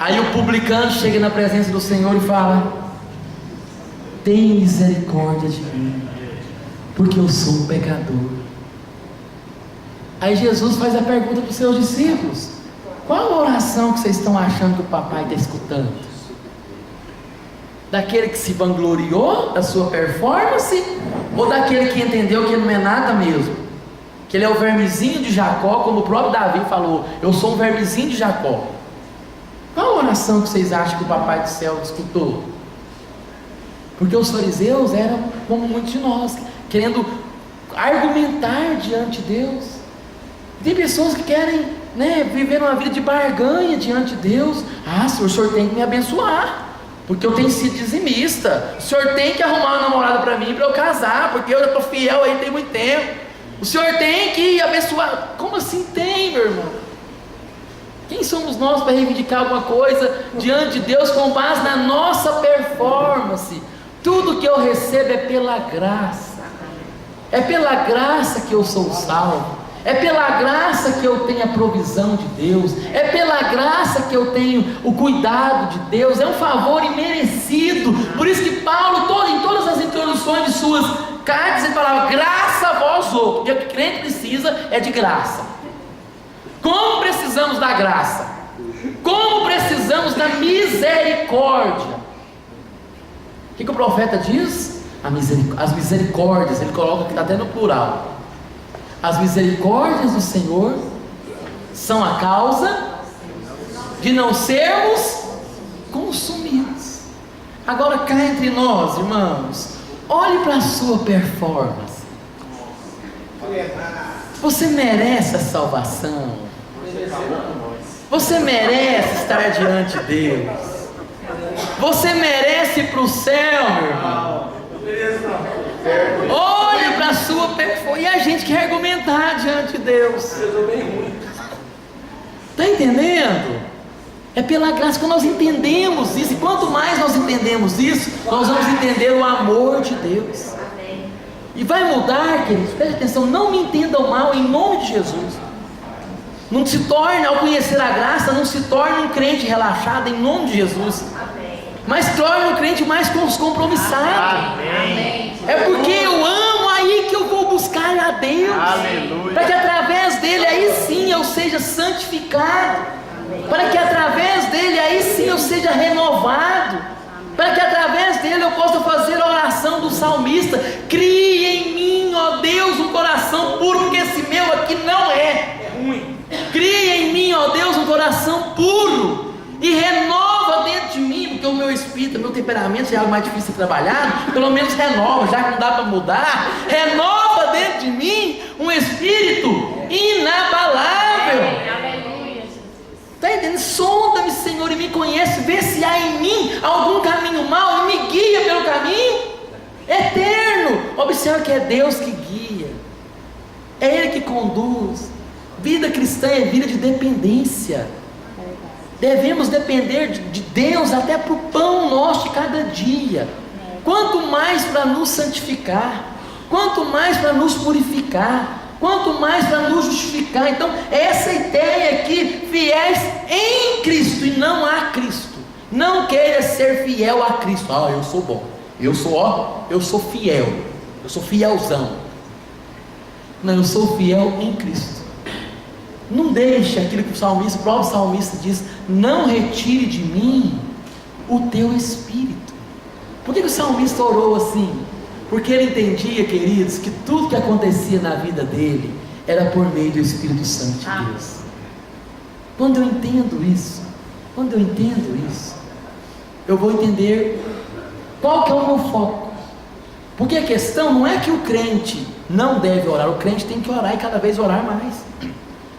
Aí o publicano chega na presença do Senhor e fala: tem misericórdia de mim, porque eu sou um pecador. Aí Jesus faz a pergunta para os seus discípulos: qual a oração que vocês estão achando que o papai está escutando? Daquele que se vangloriou da sua performance, ou daquele que entendeu que ele não é nada mesmo, que ele é o vermezinho de Jacó, como o próprio Davi falou: eu sou um vermezinho de Jacó? Qual a oração que vocês acham que o papai do céu escutou? Porque os fariseus eram como muitos de nós, querendo argumentar diante de Deus. Tem pessoas que querem, né, viver uma vida de barganha diante de Deus. Ah, Senhor, o Senhor tem que me abençoar, porque eu tenho sido dizimista. O Senhor tem que arrumar uma namorada para mim, para eu casar, porque eu já estou fiel aí tem muito tempo. O Senhor tem que abençoar. Como assim tem, meu irmão? Quem somos nós para reivindicar alguma coisa diante de Deus com base na nossa performance? Tudo que eu recebo é pela graça. É pela graça que eu sou salvo. É pela graça que eu tenho a provisão de Deus. É pela graça que eu tenho o cuidado de Deus. É um favor imerecido. Por isso que Paulo, em todas as introduções de suas cartas, ele falava: graça a vós outros. Porque o que o crente precisa é de graça. Como precisamos da graça? Como precisamos da misericórdia? O que o profeta diz? As misericórdias, ele coloca que está até no plural. As misericórdias do Senhor são a causa de não sermos consumidos. Agora cá entre nós, irmãos, olhe para a sua performance. Você merece a salvação. Você merece estar diante de Deus. Você merece ir para o céu, meu irmão. Olhe para a sua pé foi. E a gente quer argumentar diante de Deus. Eu bem ruim. Está entendendo? É pela graça que nós entendemos isso. E quanto mais nós entendemos isso, nós vamos entender o amor de Deus. Amém. E vai mudar, queridos, preste atenção, não me entendam mal em nome de Jesus. Não se torne, ao conhecer a graça, não se torne um crente relaxado em nome de Jesus. Amém. Mas torne um crente mais compromissado. Amém. É porque eu amo aí que eu vou buscar a Deus. Aleluia. Para que através dele aí sim eu seja santificado. Para que através dele aí sim eu seja renovado. Para que através dele eu possa fazer a oração do salmista: crie em mim, ó Deus, um coração puro, porque esse meu aqui não é ruim. Crie em mim, ó Deus, um coração puro e renova dentro de mim, porque o meu espírito, o meu temperamento já é algo mais difícil de trabalhar, pelo menos renova, já que não dá para mudar, renova dentro de mim um espírito inabalável. Aleluia, Jesus. Está entendendo? Sonda-me, Senhor, e me conhece, vê se há em mim algum caminho mau e me guia pelo caminho eterno. Observa que é Deus que guia, é Ele que conduz. Vida cristã é vida de dependência. Devemos depender de Deus até para o pão nosso de cada dia. Quanto mais para nos santificar, quanto mais para nos purificar, quanto mais para nos justificar. Então, essa ideia aqui, fiéis em Cristo e não a Cristo. Não queira ser fiel a Cristo. Ah, eu sou bom, eu sou fiel, eu sou fielzão. Não, eu sou fiel em Cristo. Não deixe aquilo que o próprio salmista diz: não retire de mim o teu espírito. Por que o salmista orou assim? Porque ele entendia, queridos, que tudo que acontecia na vida dele era por meio do Espírito Santo de Deus. Quando eu entendo isso, eu vou entender qual que é o meu foco. Porque a questão não é que o crente não deve orar, o crente tem que orar e cada vez orar mais.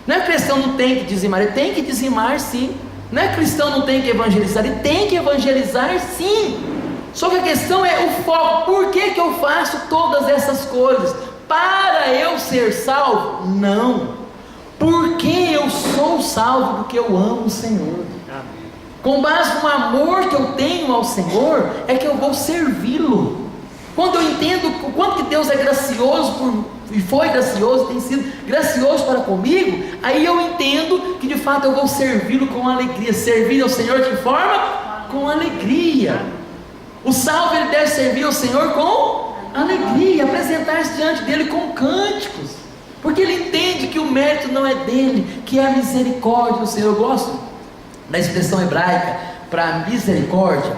Não é que o cristão não tem que dizimar, ele tem que dizimar sim. Não é que o cristão não tem que evangelizar, ele tem que evangelizar sim. Só que a questão é o foco. Por que eu faço todas essas coisas? Para eu ser salvo? Não. Porque eu sou salvo, porque eu amo o Senhor. Com base no amor que eu tenho ao Senhor, é que eu vou servi-lo. Quando eu entendo o quanto que Deus é gracioso e foi gracioso, tem sido gracioso para comigo, aí eu entendo que de fato eu vou servi-lo com alegria. Servir ao Senhor de que forma? Com alegria. O salvo, ele deve servir ao Senhor com alegria, apresentar-se diante dele com cânticos, porque ele entende que o mérito não é dele, que é a misericórdia do Senhor. Eu gosto da expressão hebraica para misericórdia,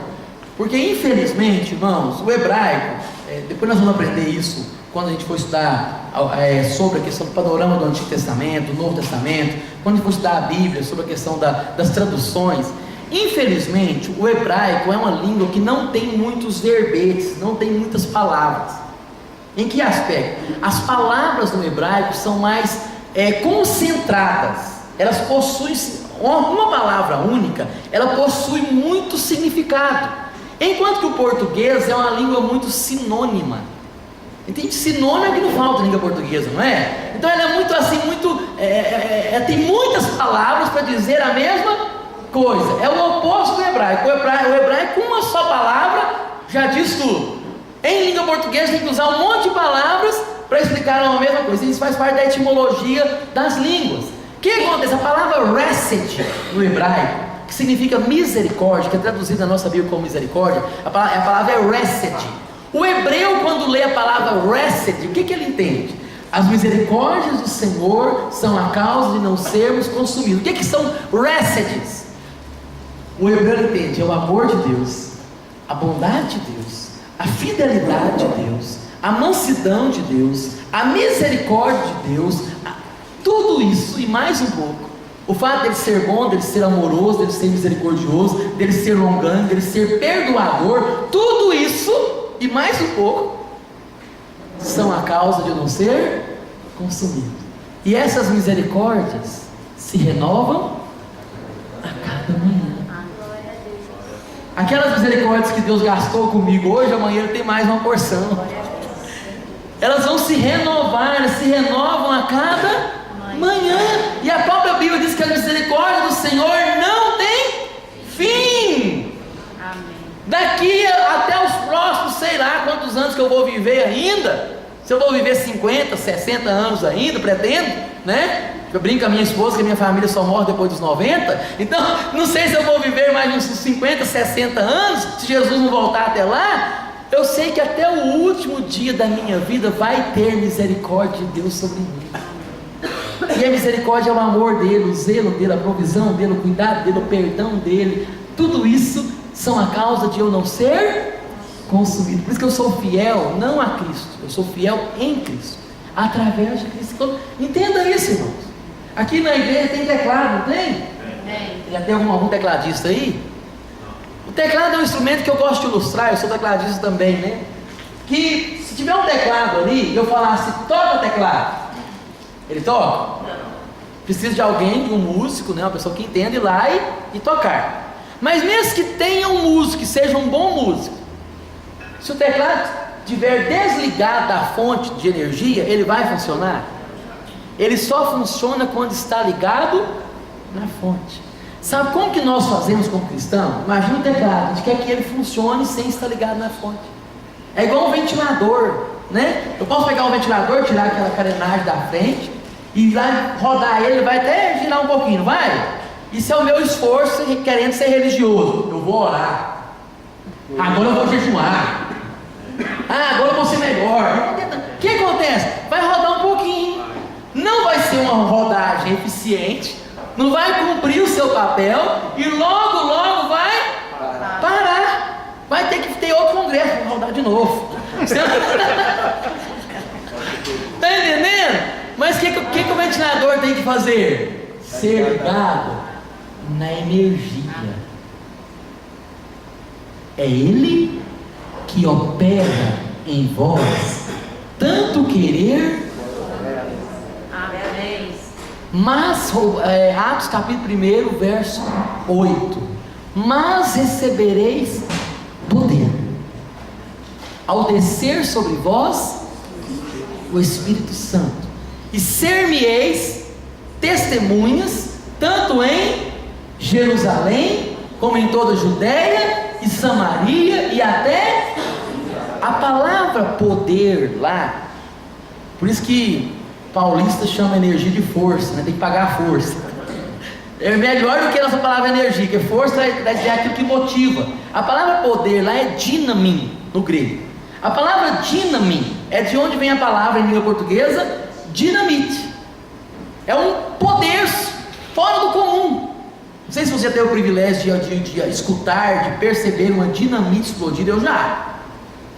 porque infelizmente, irmãos, o hebraico, depois nós vamos aprender isso quando a gente for estudar sobre a questão do panorama do Antigo Testamento, do Novo Testamento, quando a gente for estudar a Bíblia, sobre a questão das traduções. Infelizmente, o hebraico é uma língua que não tem muitos verbetes, não tem muitas palavras. Em que aspecto? As palavras no hebraico são mais concentradas, elas possuem uma palavra única, ela possui muito significado, enquanto que o português é uma língua muito sinônima. Entende? Sinônimo é que não falta na língua portuguesa, não é? Então ela é muito assim, tem muitas palavras para dizer a mesma coisa. É o oposto do hebraico. O hebraico, com uma só palavra já diz tudo. Em língua portuguesa tem que usar um monte de palavras para explicar a mesma coisa. Isso faz parte da etimologia das línguas. O que acontece? A palavra resed no hebraico, que significa misericórdia, que é traduzida na nossa Bíblia como misericórdia, a palavra é resed. O hebreu, quando lê a palavra resed, o que ele entende? As misericórdias do Senhor são a causa de não sermos consumidos. O que são reseds? O hebreu entende: é o amor de Deus, a bondade de Deus, a fidelidade de Deus, a mansidão de Deus, a misericórdia de Deus, tudo isso e mais um pouco. O fato dele ser bom, dele ser amoroso, dele ser misericordioso, dele ser longânimo, dele ser perdoador, tudo isso e mais um pouco são a causa de eu não ser consumido. E essas misericórdias se renovam a cada manhã. Aquelas misericórdias que Deus gastou comigo hoje, amanhã ele tem mais uma porção. Elas vão se renovar, se renovam a cada manhã. E a própria Bíblia diz que a misericórdia do Senhor não tem fim. Amém. Daqui até os próximos, sei lá quantos anos que eu vou viver ainda. Se eu vou viver 50, 60 anos ainda, pretendo, né? Eu brinco com a minha esposa que a minha família só morre depois dos 90. Então, não sei se eu vou viver mais uns 50, 60 anos, se Jesus não voltar até lá. Eu sei que até o último dia da minha vida vai ter misericórdia de Deus sobre mim. E a misericórdia é o amor dele, o zelo dele, a provisão dele, o cuidado dele, o perdão dele. Tudo isso são a causa de eu não ser consumido. Por isso que eu sou fiel não a Cristo, eu sou fiel em Cristo, através de Cristo. Então, entenda isso, irmãos. Aqui na igreja tem teclado, não tem? Já tem algum tecladista aí? O teclado é um instrumento que eu gosto de ilustrar, eu sou tecladista também, né? Que se tiver um teclado ali, eu falasse, toca teclado, ele toca? Precisa de alguém, de um músico, né? Uma pessoa que entenda ir lá e tocar. Mas mesmo que tenha um músico, que seja um bom músico, se o teclado estiver desligado da fonte de energia, ele vai funcionar? Ele só funciona quando está ligado na fonte. Sabe como que nós fazemos como cristão? Imagina o teclado, a gente quer que ele funcione sem estar ligado na fonte. É igual um ventilador, né? Eu posso pegar um ventilador, tirar aquela carenagem da frente e lá rodar ele vai até girar um pouquinho, não vai? Isso é o meu esforço querendo ser religioso. Eu vou orar, agora eu vou jejuar, agora eu vou ser melhor. O que acontece? Vai rodar um pouquinho, não vai ser uma rodagem eficiente, não vai cumprir o seu papel e logo vai parar. Vai ter que ter outro congresso para rodar de novo. Está entendendo? Mas o que o ventilador tem que fazer? Ser ligado na energia. É Ele que opera em vós tanto querer. Amém. Mas, Atos capítulo 1, verso 8: mas recebereis poder ao descer sobre vós o Espírito Santo, e ser-me-eis testemunhas, tanto em Jerusalém, como em toda a Judéia e Samaria, e até a palavra poder lá, por isso que paulista chama energia de força, né? Tem que pagar a força. É melhor do que a nossa palavra energia, porque força vai dizer aquilo que motiva. A palavra poder lá é dinamin, no grego. A palavra dinamin é de onde vem a palavra em língua portuguesa dinamite. É um poder fora do comum. Não sei se você teve o privilégio de escutar, de perceber uma dinamite explodida. Eu já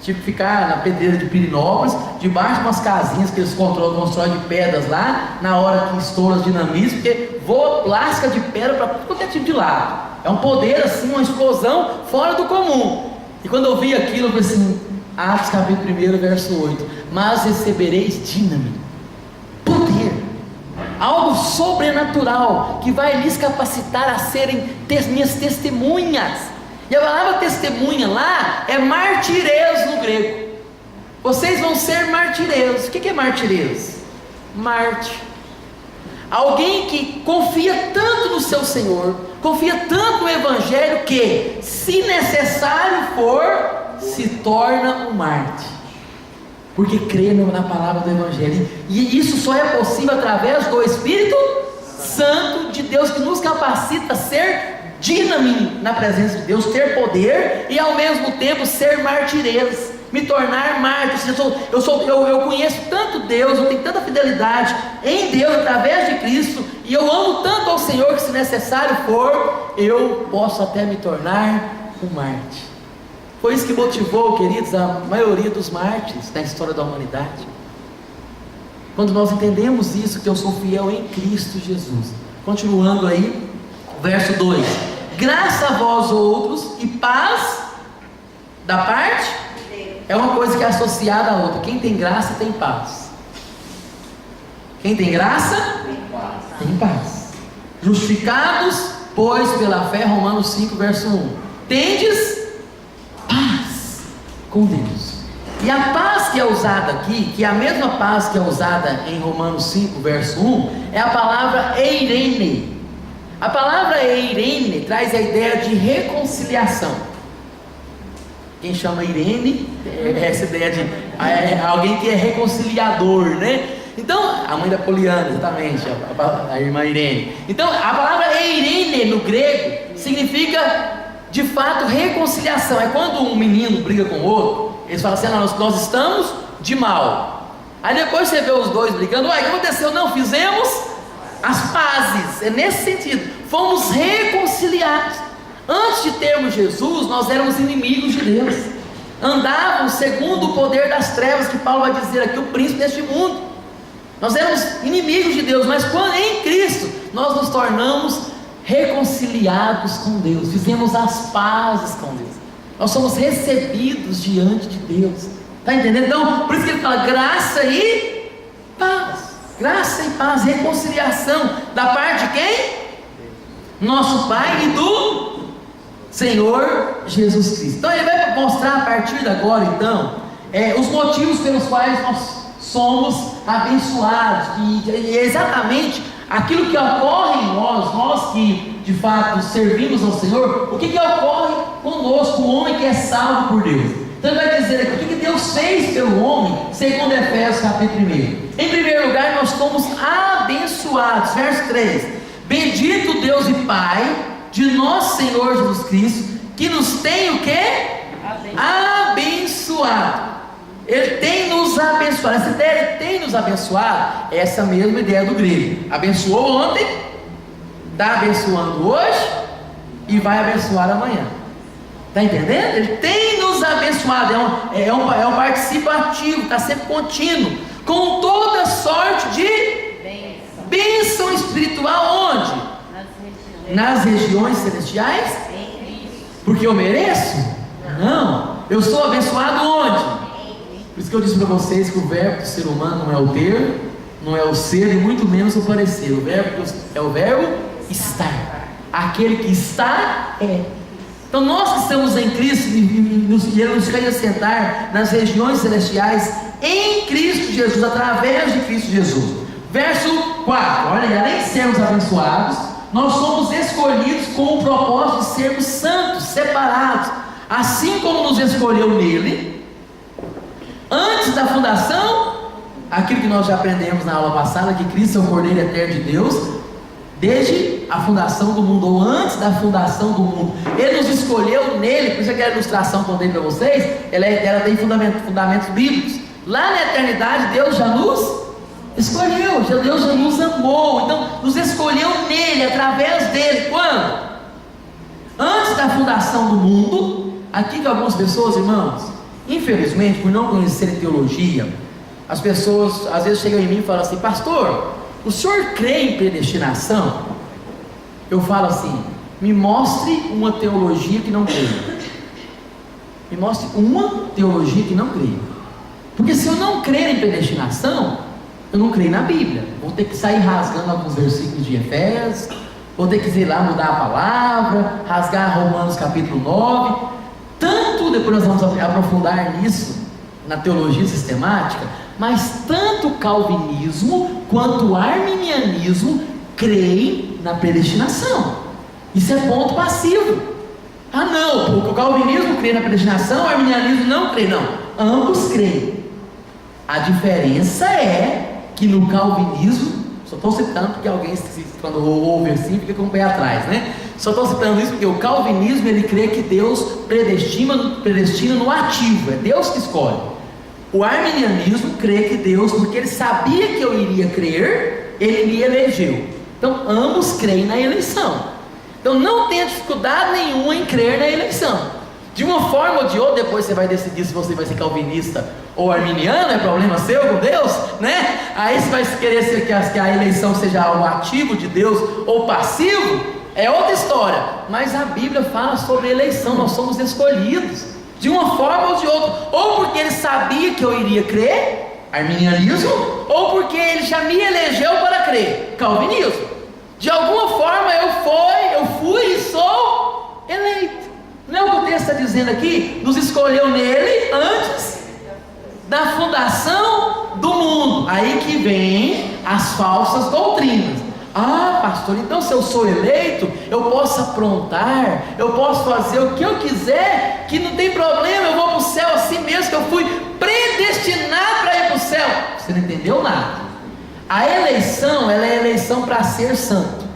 tive que ficar na pedreira de Pirinópolis, debaixo de umas casinhas que eles constroem de pedras lá, na hora que estouram as dinamites, porque voa lasca de pedra para qualquer tipo de lado. É um poder assim, uma explosão fora do comum. E quando eu vi aquilo, eu falei assim, Atos capítulo 1, verso 8: mas recebereis dinamite, poder, algo sobrenatural, que vai lhes capacitar a serem minhas testemunhas. E a palavra testemunha lá é martireus no grego. Vocês vão ser martireus. O que é martireus? Mártir. Alguém que confia tanto no seu Senhor, confia tanto no Evangelho, que, se necessário for, se torna um mártir, porque crê na palavra do Evangelho. E isso só é possível através do Espírito Santo de Deus, que nos capacita a ser dinamite na presença de Deus, ter poder e ao mesmo tempo ser martireiros, me tornar mártir. Eu conheço tanto Deus, eu tenho tanta fidelidade em Deus através de Cristo, e eu amo tanto ao Senhor que, se necessário for, eu posso até me tornar um mártir. Foi isso que motivou, queridos, a maioria dos mártires na história da humanidade. Quando nós entendemos isso, que eu sou fiel em Cristo Jesus. Continuando aí, verso 2: graça a vós outros e paz da parte. É uma coisa que é associada à outra. Quem tem graça tem paz. Quem tem graça tem paz. Justificados, pois, pela fé, Romanos 5, verso 1, tendes paz com Deus, E a paz que é usada aqui, que é a mesma paz que é usada em Romanos 5, verso 1, é a palavra eirene. A palavra eirene traz a ideia de reconciliação. Quem chama Irene é essa ideia de alguém que é reconciliador, né? Então, a mãe da Poliana, exatamente, a irmã Irene. Então, a palavra eirene no grego significa, de fato, reconciliação. É quando um menino briga com o outro, eles falam assim: nós estamos de mal. Aí depois você vê os dois brigando: o que aconteceu? Não, fizemos as pazes. É nesse sentido, fomos reconciliados. Antes de termos Jesus, nós éramos inimigos de Deus, andávamos segundo o poder das trevas, que Paulo vai dizer aqui, o príncipe deste mundo. Nós éramos inimigos de Deus, mas quando em Cristo nós nos tornamos reconciliados com Deus, fizemos as pazes com Deus, nós somos recebidos diante de Deus. Está entendendo? Então, por isso que ele fala graça e paz. Graça e paz, reconciliação, da parte de quem? Nosso Pai e do Senhor Jesus Cristo. Então ele vai mostrar a partir de agora, então, os motivos pelos quais nós somos abençoados, e é exatamente aquilo que ocorre em nós que de fato servimos ao Senhor. O que ocorre conosco, o homem que é salvo por Deus? Então ele vai dizer aqui o que Deus fez pelo homem, segundo Efésios capítulo 1. Em primeiro lugar, nós somos abençoados. Verso 3: bendito Deus e Pai de nosso Senhor Jesus Cristo, que nos tem o quê? Abençoado. Ele tem nos abençoado. Essa ideia de tem nos abençoado é essa mesma ideia do grego. Abençoou ontem, está abençoando hoje e vai abençoar amanhã. Está entendendo? Ele tem nos abençoado. É um participo ativo, está sempre contínuo, com toda sorte de bênção espiritual. Onde? Nas regiões celestiais? Porque eu mereço? Não. Eu sou abençoado onde? Por isso que eu disse para vocês que o verbo do ser humano não é o ter, não é o ser e muito menos o parecer. O verbo é o verbo estar. Aquele que está é. Então nós que estamos em Cristo e Ele nos fez assentar nas regiões celestiais em Cristo Jesus, através de Cristo Jesus. Verso 4, olha, além de sermos abençoados, nós somos escolhidos com o propósito de sermos santos, separados, assim como nos escolheu nele, antes da fundação, aquilo que nós já aprendemos na aula passada, que Cristo é o Cordeiro Eterno de Deus, desde a fundação do mundo, ou antes da fundação do mundo. Ele nos escolheu nele. Por isso que a ilustração que eu dei para vocês, ela tem fundamentos bíblicos. Lá na eternidade, Deus já nos escolheu, Deus já nos amou. Então, nos escolheu nele, através dele. Quando? Antes da fundação do mundo. Aqui que algumas pessoas, irmãos, infelizmente, por não conhecerem teologia, as pessoas às vezes chegam em mim e falam assim: pastor, o senhor crê em predestinação? Eu falo assim: me mostre uma teologia que não creio. Me mostre uma teologia que não creio. Porque se eu não crer em predestinação, eu não creio na Bíblia. Vou ter que sair rasgando alguns versículos de Efésios, vou ter que ir lá mudar a palavra, rasgar Romanos capítulo 9. Tanto, depois nós vamos aprofundar nisso na teologia sistemática, mas tanto o calvinismo quanto o arminianismo creem na predestinação. Isso é ponto passivo. Ah não, porque o calvinismo crê na predestinação, o arminianismo não crê. Não, ambos creem. A diferença é que no calvinismo, só estou citando porque alguém, quando ouve assim, fica com o pé atrás, né? Só estou citando isso porque o calvinismo, ele crê que Deus predestina no ativo, é Deus que escolhe. O arminianismo crê que Deus, porque ele sabia que eu iria crer, ele me elegeu. Então ambos creem na eleição. Então não tenha dificuldade nenhuma em crer na eleição. De uma forma ou de outra, depois você vai decidir se você vai ser calvinista ou arminiano, é problema seu com Deus, né? Aí você vai querer ser que a eleição seja algo ativo de Deus ou passivo, é outra história. Mas a Bíblia fala sobre eleição, nós somos escolhidos, de uma forma ou de outra, ou porque ele sabia que eu iria crer, arminianismo, ou porque ele já me elegeu para crer, calvinismo. De alguma forma eu fui e sou eleito. Não é o que o texto está dizendo aqui? Nos escolheu nele antes fundação do mundo. Aí que vem as falsas doutrinas. Ah, pastor, então se eu sou eleito, eu posso aprontar, eu posso fazer o que eu quiser, que não tem problema, eu vou para o céu assim mesmo, que eu fui predestinado para ir para o céu. Você não entendeu nada. A eleição, ela é eleição para ser santo.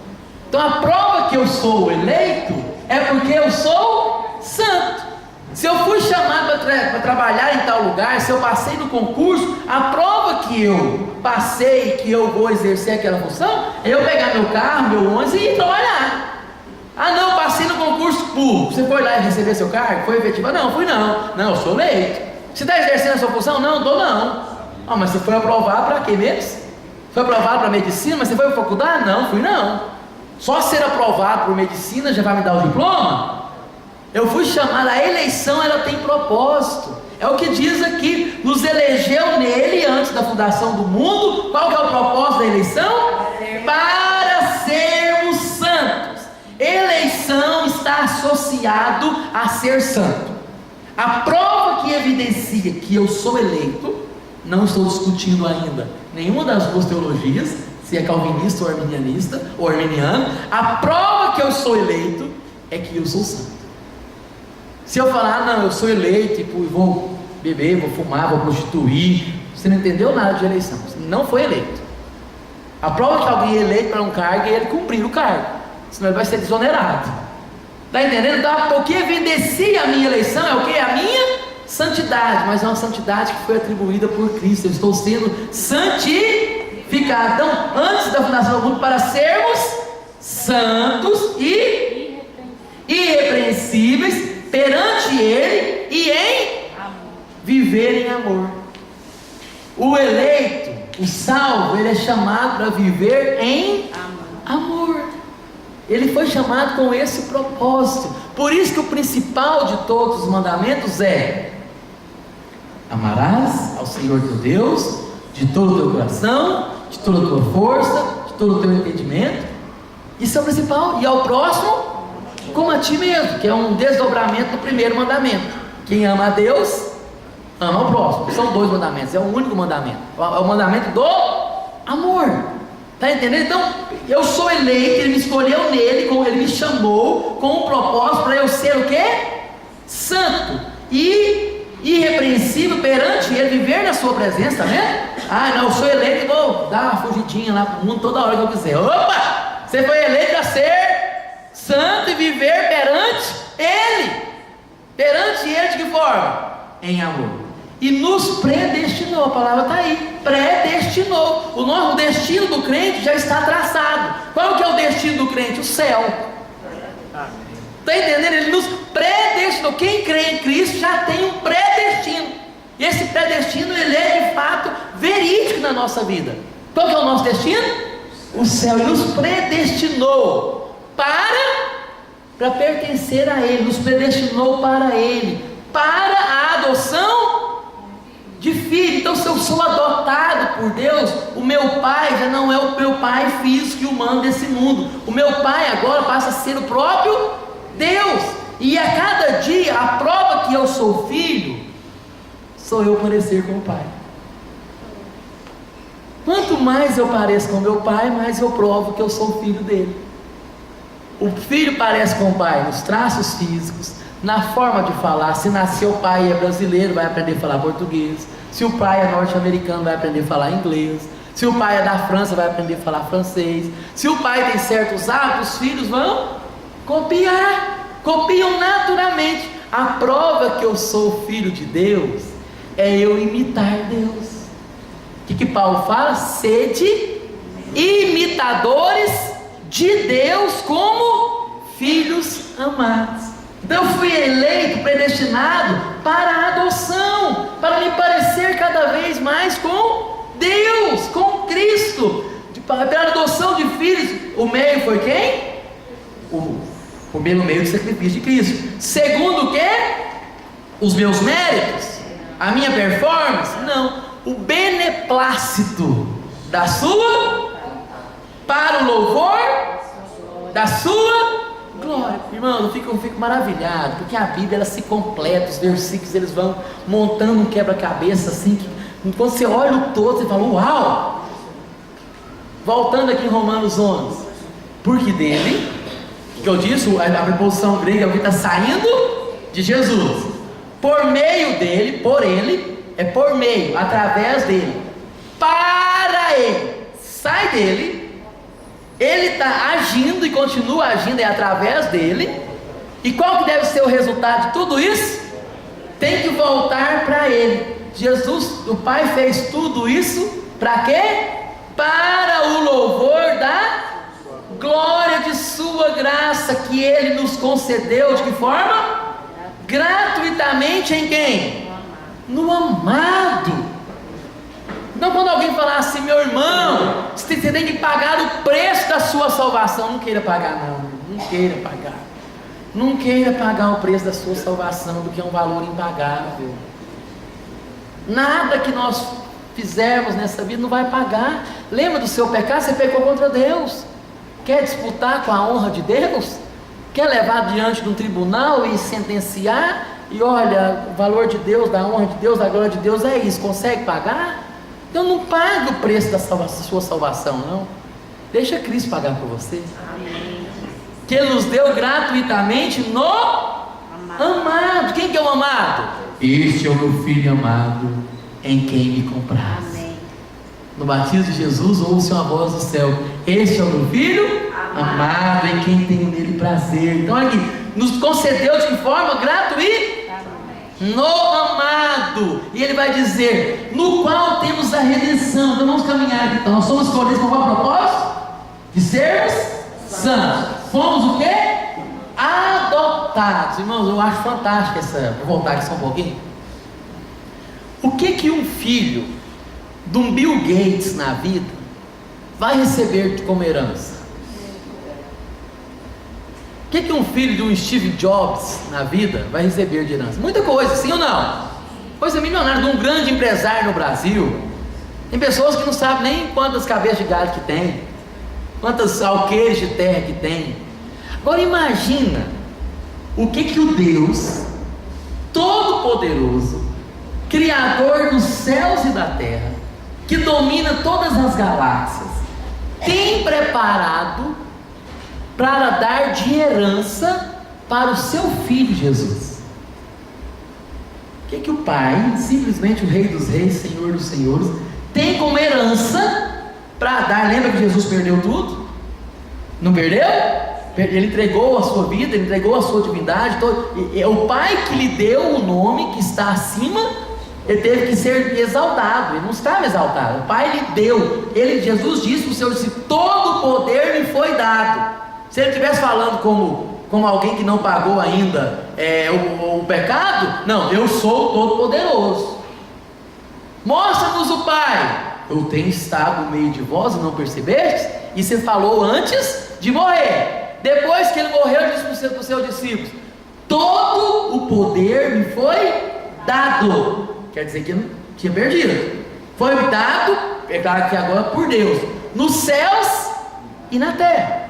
Então a prova que eu sou eleito é porque eu sou santo. Se eu fui chamado para trabalhar em tal lugar, se eu passei no concurso, a prova que eu passei, que eu vou exercer aquela função, é eu pegar meu carro, meu ônibus e ir trabalhar. Ah não, passei no concurso público. Você foi lá e receber seu cargo? Foi efetivado? Não, fui não. Não, eu sou eleito. Você está exercendo a sua função? Não, estou não. Ah, mas você foi aprovado para quê mesmo? Foi aprovado para medicina, mas você foi para faculdade? Não, fui não. Só ser aprovado por medicina já vai me dar o diploma? Eu fui chamado, a eleição ela tem propósito. É o que diz aqui, nos elegeu nele antes da fundação do mundo. Qual que é o propósito da eleição? Para sermos santos. Eleição está associado a ser santo. A prova que evidencia que eu sou eleito, não estou discutindo ainda nenhuma das duas teologias, se é calvinista ou arminianista, ou arminiano. A prova que eu sou eleito é que eu sou santo. Se eu falar, não, eu sou eleito e vou beber, vou fumar, vou prostituir, você não entendeu nada de eleição, você não foi eleito. A prova que alguém é eleito para um cargo é ele cumprir o cargo, senão ele vai ser desonerado. Está entendendo? Então, o que evidencia a minha eleição é o que? A minha santidade, mas é uma santidade que foi atribuída por Cristo. Eu estou sendo santificado. Então, antes da fundação do mundo, para sermos santos e irrepreensíveis perante Ele e em viver em amor. O eleito, o salvo, ele é chamado para viver em amor. Ele foi chamado com esse propósito. Por isso que o principal de todos os mandamentos é: amarás ao Senhor teu Deus de todo o teu coração, de toda a tua força, de todo o teu entendimento. Isso é o principal. E ao próximo como a ti mesmo, que é um desdobramento do primeiro mandamento. Quem ama a Deus, ama o próximo. São dois mandamentos, é o único mandamento. É o mandamento do amor. Está entendendo? Então, eu sou eleito, Ele me escolheu nele, Ele me chamou com um propósito para eu ser o quê? Santo e irrepreensível perante Ele, viver na sua presença, tá vendo? Ah, não, eu sou eleito e vou dar uma fugidinha lá para o mundo toda hora que eu quiser. Opa! Você foi eleito a ser santo e viver perante Ele. Perante Ele de que forma? Em amor. E nos predestinou, a palavra está aí, predestinou. O nosso destino do crente já está traçado. Qual que é o destino do crente? O céu. Está entendendo? Ele nos predestinou. Quem crê em Cristo já tem um predestino. E esse predestino, ele é de fato verídico na nossa vida. Qual que é o nosso destino? O céu. Ele nos predestinou para pertencer a Ele, nos predestinou para Ele, para a adoção de filho. Então, se eu sou adotado por Deus, o meu pai já não é o meu pai físico e humano desse mundo. O meu pai agora passa a ser o próprio Deus. E a cada dia, a prova que eu sou filho, sou eu parecer com o pai. Quanto mais eu pareço com meu pai, mais eu provo que eu sou filho dele. O filho parece com o pai nos traços físicos, na forma de falar. Se nasceu o pai é brasileiro, vai aprender a falar português. Se o pai é norte-americano, vai aprender a falar inglês. Se o pai é da França, vai aprender a falar francês. Se o pai tem certos hábitos, os filhos vão copiar, copiam naturalmente. A prova que eu sou filho de Deus é eu imitar Deus. O que Paulo fala? Sede imitadores de Deus como filhos amados. Então eu fui eleito, predestinado para a adoção, para me parecer cada vez mais com Deus, com Cristo, pela adoção de filhos. O meio foi quem? O primeiro meio de sacrifício de Cristo. Segundo o que? Os meus méritos? A minha performance? Não. O beneplácito da sua, para o louvor da sua glória. Irmão, eu fico maravilhado, porque a Bíblia ela se completa, os versículos eles vão montando um quebra-cabeça assim, Quando você olha o todo, você fala, uau! Voltando aqui em Romanos 11, porque dele, que eu disse, a preposição grega que está saindo de Jesus, por meio dele, por ele, é por meio, através dele, para ele, sai dele, ele está agindo e continua agindo, é através dele. E qual que deve ser o resultado de tudo isso? Tem que voltar para ele. Jesus, o Pai fez tudo isso para quê? Para o louvor da glória de sua graça, que ele nos concedeu, de que forma? Gratuitamente em quem? No amado. Então quando alguém falar assim, meu irmão, você tem que pagar o preço da sua salvação, não queira pagar não queira pagar. Não queira pagar o preço da sua salvação, porque é um valor impagável. Nada que nós fizermos nessa vida não vai pagar. Lembra do seu pecado? Você pecou contra Deus. Quer disputar com a honra de Deus? Quer levar diante de um tribunal e sentenciar? E olha, o valor de Deus, da honra de Deus, da glória de Deus é isso. Consegue pagar? Então não pague o preço da sua salvação, não. Deixa Cristo pagar por você. Amém. Que Ele nos deu gratuitamente no amado. Quem que é o amado? Este é o meu filho amado, em quem me compraz. Amém. No batismo de Jesus ouve-se uma voz do céu: este é o meu filho amado, em quem tenho nele prazer. Então olha aqui, nos concedeu de que forma? Gratuita. No amado. E ele vai dizer, no qual temos a redenção. Então vamos caminhar aqui. Então nós somos escolhidos com qual propósito? De sermos santos. Fomos o quê? Adotados. Irmãos, eu acho fantástico essa. Vou voltar aqui só um pouquinho. O que um filho de um Bill Gates na vida vai receber como herança? O que um filho de um Steve Jobs na vida vai receber de herança? Muita coisa, sim ou não? Coisa milionária, de um grande empresário no Brasil. Tem pessoas que não sabem nem quantas cabeças de gado que tem, quantos alqueires de terra que tem. Agora imagina o que o Deus Todo-Poderoso, Criador dos céus e da terra, que domina todas as galáxias, tem preparado para dar de herança para o seu Filho Jesus. O que o Pai, simplesmente o Rei dos Reis, Senhor dos Senhores, tem como herança para dar? Lembra que Jesus perdeu tudo? Não perdeu? Ele entregou a sua vida, ele entregou a sua divindade. É o Pai que lhe deu o nome que está acima. Ele teve que ser exaltado. Ele não estava exaltado. O Pai lhe deu. Jesus disse para o seu discípulo: todo o poder me foi dado. Se ele estivesse falando como alguém que não pagou ainda o pecado, não, eu sou o Todo-Poderoso. Mostra-nos o Pai. Eu tenho estado no meio de vós e não percebestes? E você falou antes de morrer. Depois que ele morreu, ele disse para os seus discípulos: todo o poder me foi dado. Quer dizer que não tinha perdido. Foi dado, é claro que agora por Deus, nos céus e na terra.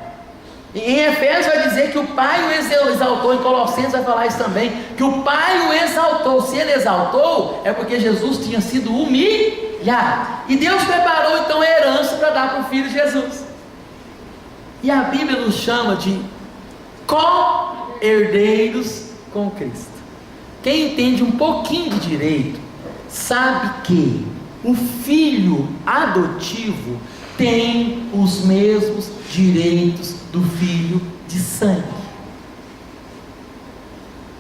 Em Efésios vai dizer que o Pai o exaltou. Em Colossenses vai falar isso também, que o Pai o exaltou. Se ele exaltou, é porque Jesus tinha sido humilhado. E Deus preparou então a herança para dar para o Filho Jesus. E a Bíblia nos chama de co-herdeiros com Cristo. Quem entende um pouquinho de direito sabe que o filho adotivo tem os mesmos direitos do filho de sangue.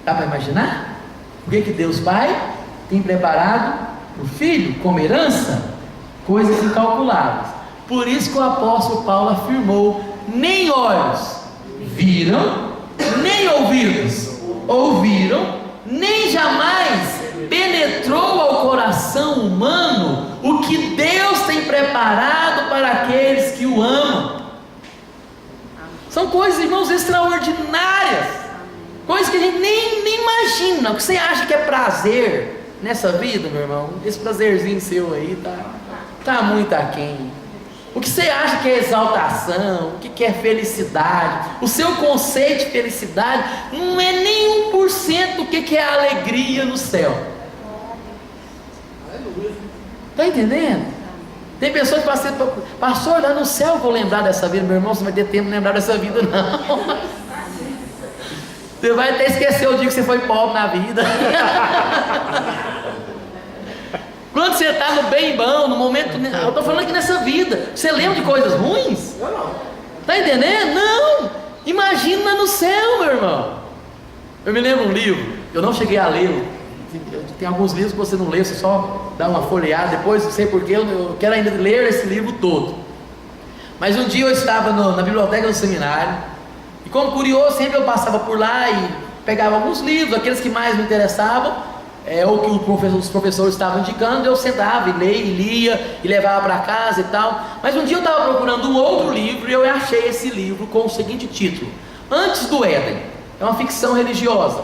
Dá para imaginar? O que Deus Pai tem preparado para o filho como herança? Coisas incalculáveis. Por isso que o apóstolo Paulo afirmou: nem olhos viram, nem ouvidos ouviram, nem jamais penetrou ao coração humano o que Deus tem preparado para aqueles que o amam. São coisas, irmãos, extraordinárias, coisas que a gente nem imagina. O que você acha que é prazer nessa vida, meu irmão? Esse prazerzinho seu aí tá muito aquém. O que você acha que é exaltação, o que é felicidade, o seu conceito de felicidade não é nem 1% do que é alegria no céu. Está entendendo? Tem pessoas que falam assim, pastor, lá no céu eu vou lembrar dessa vida. Meu irmão, você não vai ter tempo de lembrar dessa vida, não. Você vai até esquecer o dia que você foi pobre na vida. Quando você está no bem bom, no momento. Eu estou falando aqui nessa vida. Você lembra de coisas ruins? Não. Está entendendo? Não! Imagina no céu, meu irmão. Eu me lembro um livro, eu não cheguei a ler. Tem alguns livros que você não lê, você só dá uma folheada depois, não sei porquê, eu quero ainda ler esse livro todo. Mas um dia eu estava na biblioteca do seminário, e como curioso, sempre eu passava por lá e pegava alguns livros, aqueles que mais me interessavam, ou que os professores estavam indicando, eu sentava e lia e levava para casa e tal. Mas um dia eu estava procurando um outro livro e eu achei esse livro com o seguinte título: Antes do Éden. É uma ficção religiosa.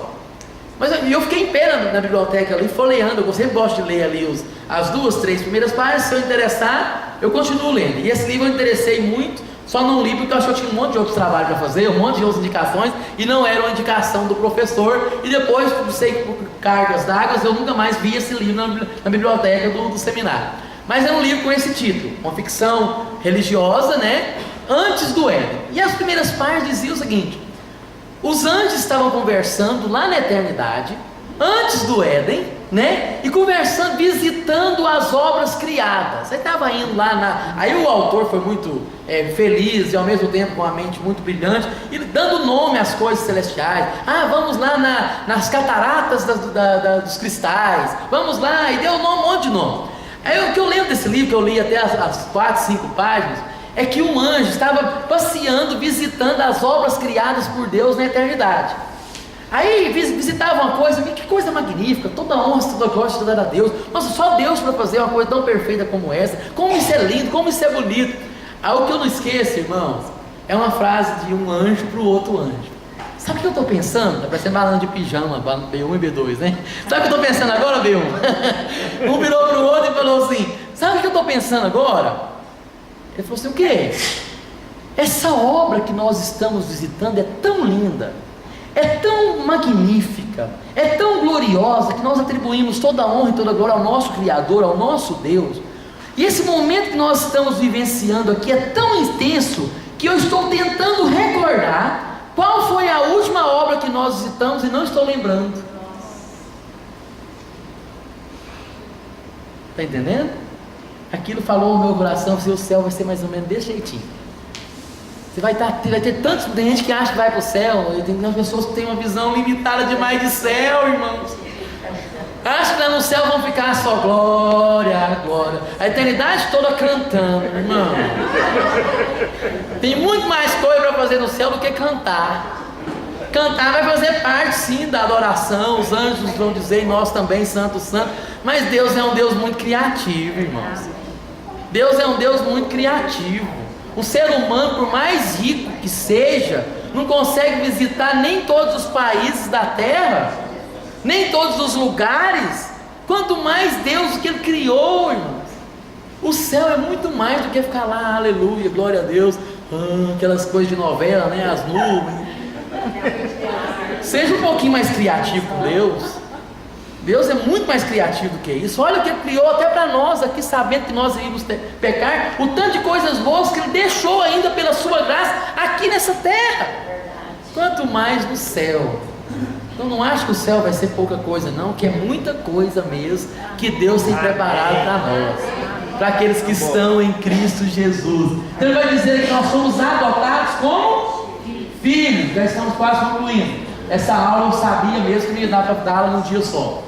Mas eu fiquei em pé na biblioteca ali, folheando. Eu sempre gosto de ler ali as 2, 3 primeiras páginas. Se eu interessar, eu continuo lendo. E esse livro eu interessei muito, só não li porque eu achei que eu tinha um monte de outros trabalhos para fazer, um monte de outras indicações, e não era uma indicação do professor. E depois, não sei, por cargas d'água, eu nunca mais vi esse livro na biblioteca do seminário. Mas é um livro com esse título, uma ficção religiosa, né? Antes do Éden. E as primeiras páginas diziam o seguinte: os anjos estavam conversando lá na eternidade, antes do Éden, né? E conversando, visitando as obras criadas. Aí estava indo lá aí o autor foi muito feliz e ao mesmo tempo com a mente muito brilhante, e dando nome às coisas celestiais. Vamos lá nas cataratas dos cristais, vamos lá, e deu um monte de nome. Aí o que eu lembro desse livro, que eu li até as 4, 5 páginas, é que um anjo estava passeando, visitando as obras criadas por Deus na eternidade. Aí visitava uma coisa, que coisa magnífica, toda honra, toda glória, toda a Deus. Nossa, só Deus para fazer uma coisa tão perfeita como essa. Como isso é lindo, como isso é bonito. Aí o que eu não esqueço, irmãos, é uma frase de um anjo para o outro anjo. Sabe o que eu estou pensando? Está parecendo balando de pijama, B1 e B2, né? Sabe o que eu estou pensando agora, B1? Um virou para o outro e falou assim: sabe o que eu estou pensando agora? Ele falou assim: o quê? Essa obra que nós estamos visitando é tão linda, é tão magnífica, é tão gloriosa, que nós atribuímos toda a honra e toda a glória ao nosso Criador, ao nosso Deus. E esse momento que nós estamos vivenciando aqui é tão intenso, que eu estou tentando recordar qual foi a última obra que nós visitamos e não estou lembrando. Está entendendo? Aquilo falou no meu coração: o céu vai ser mais ou menos desse jeitinho. Você vai ter tantos, tem gente que acha que vai para o céu, e tem pessoas que têm uma visão limitada demais de céu, irmãos. Acho que lá no céu vão ficar só glória, glória, a eternidade toda cantando, irmão. Tem muito mais coisa para fazer no céu do que cantar. Cantar vai fazer parte sim da adoração, os anjos vão dizer, e nós também, santo, santo. Mas Deus é um Deus muito criativo, irmãos. Deus é um Deus muito criativo. O ser humano, por mais rico que seja, não consegue visitar nem todos os países da terra, nem todos os lugares, quanto mais Deus que Ele criou, irmãos. O céu é muito mais do que ficar lá, aleluia, glória a Deus, aquelas coisas de novela, né, as nuvens. Seja um pouquinho mais criativo com Deus. Deus é muito mais criativo do que isso. Olha o que Ele criou até para nós aqui, sabendo que nós iríamos pecar, o tanto de coisas boas que Ele deixou ainda pela sua graça aqui nessa terra, quanto mais no céu. Então não acho que o céu vai ser pouca coisa não, que é muita coisa mesmo que Deus tem preparado para nós, para aqueles que estão em Cristo Jesus. Então Ele vai dizer que nós somos adotados como filhos. Já estamos quase concluindo. Essa aula eu sabia mesmo que não ia dar para dar num dia só.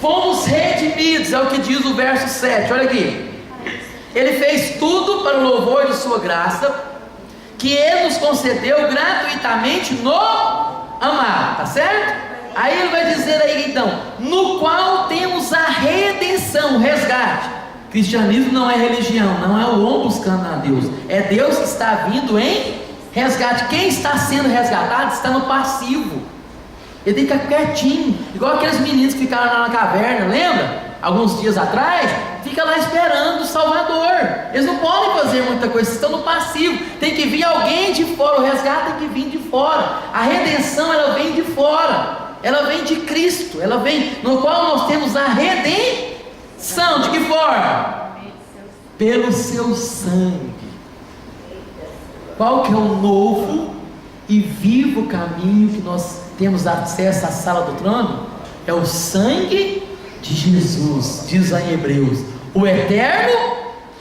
Fomos redimidos, é o que diz o verso 7, olha aqui. Ele fez tudo para o louvor de sua graça, que Ele nos concedeu gratuitamente no amado, tá certo? Aí Ele vai dizer aí então, no qual temos a redenção, o resgate. Cristianismo não é religião, não é o homem buscando a Deus, é Deus que está vindo em resgate. Quem está sendo resgatado está no passivo. Ele tem que ficar quietinho, igual aqueles meninos que ficaram lá na caverna, lembra? Alguns dias atrás, fica lá esperando o Salvador. Eles não podem fazer muita coisa, estão no passivo. Tem que vir alguém de fora, o resgate tem que vir de fora. A redenção, ela vem de fora, ela vem de Cristo, ela vem, no qual nós temos a redenção. De que forma? forma? Pelo seu sangue. Qual que é o novo e vivo caminho que nós temos acesso à sala do trono? É o sangue de Jesus, diz lá em Hebreus, o eterno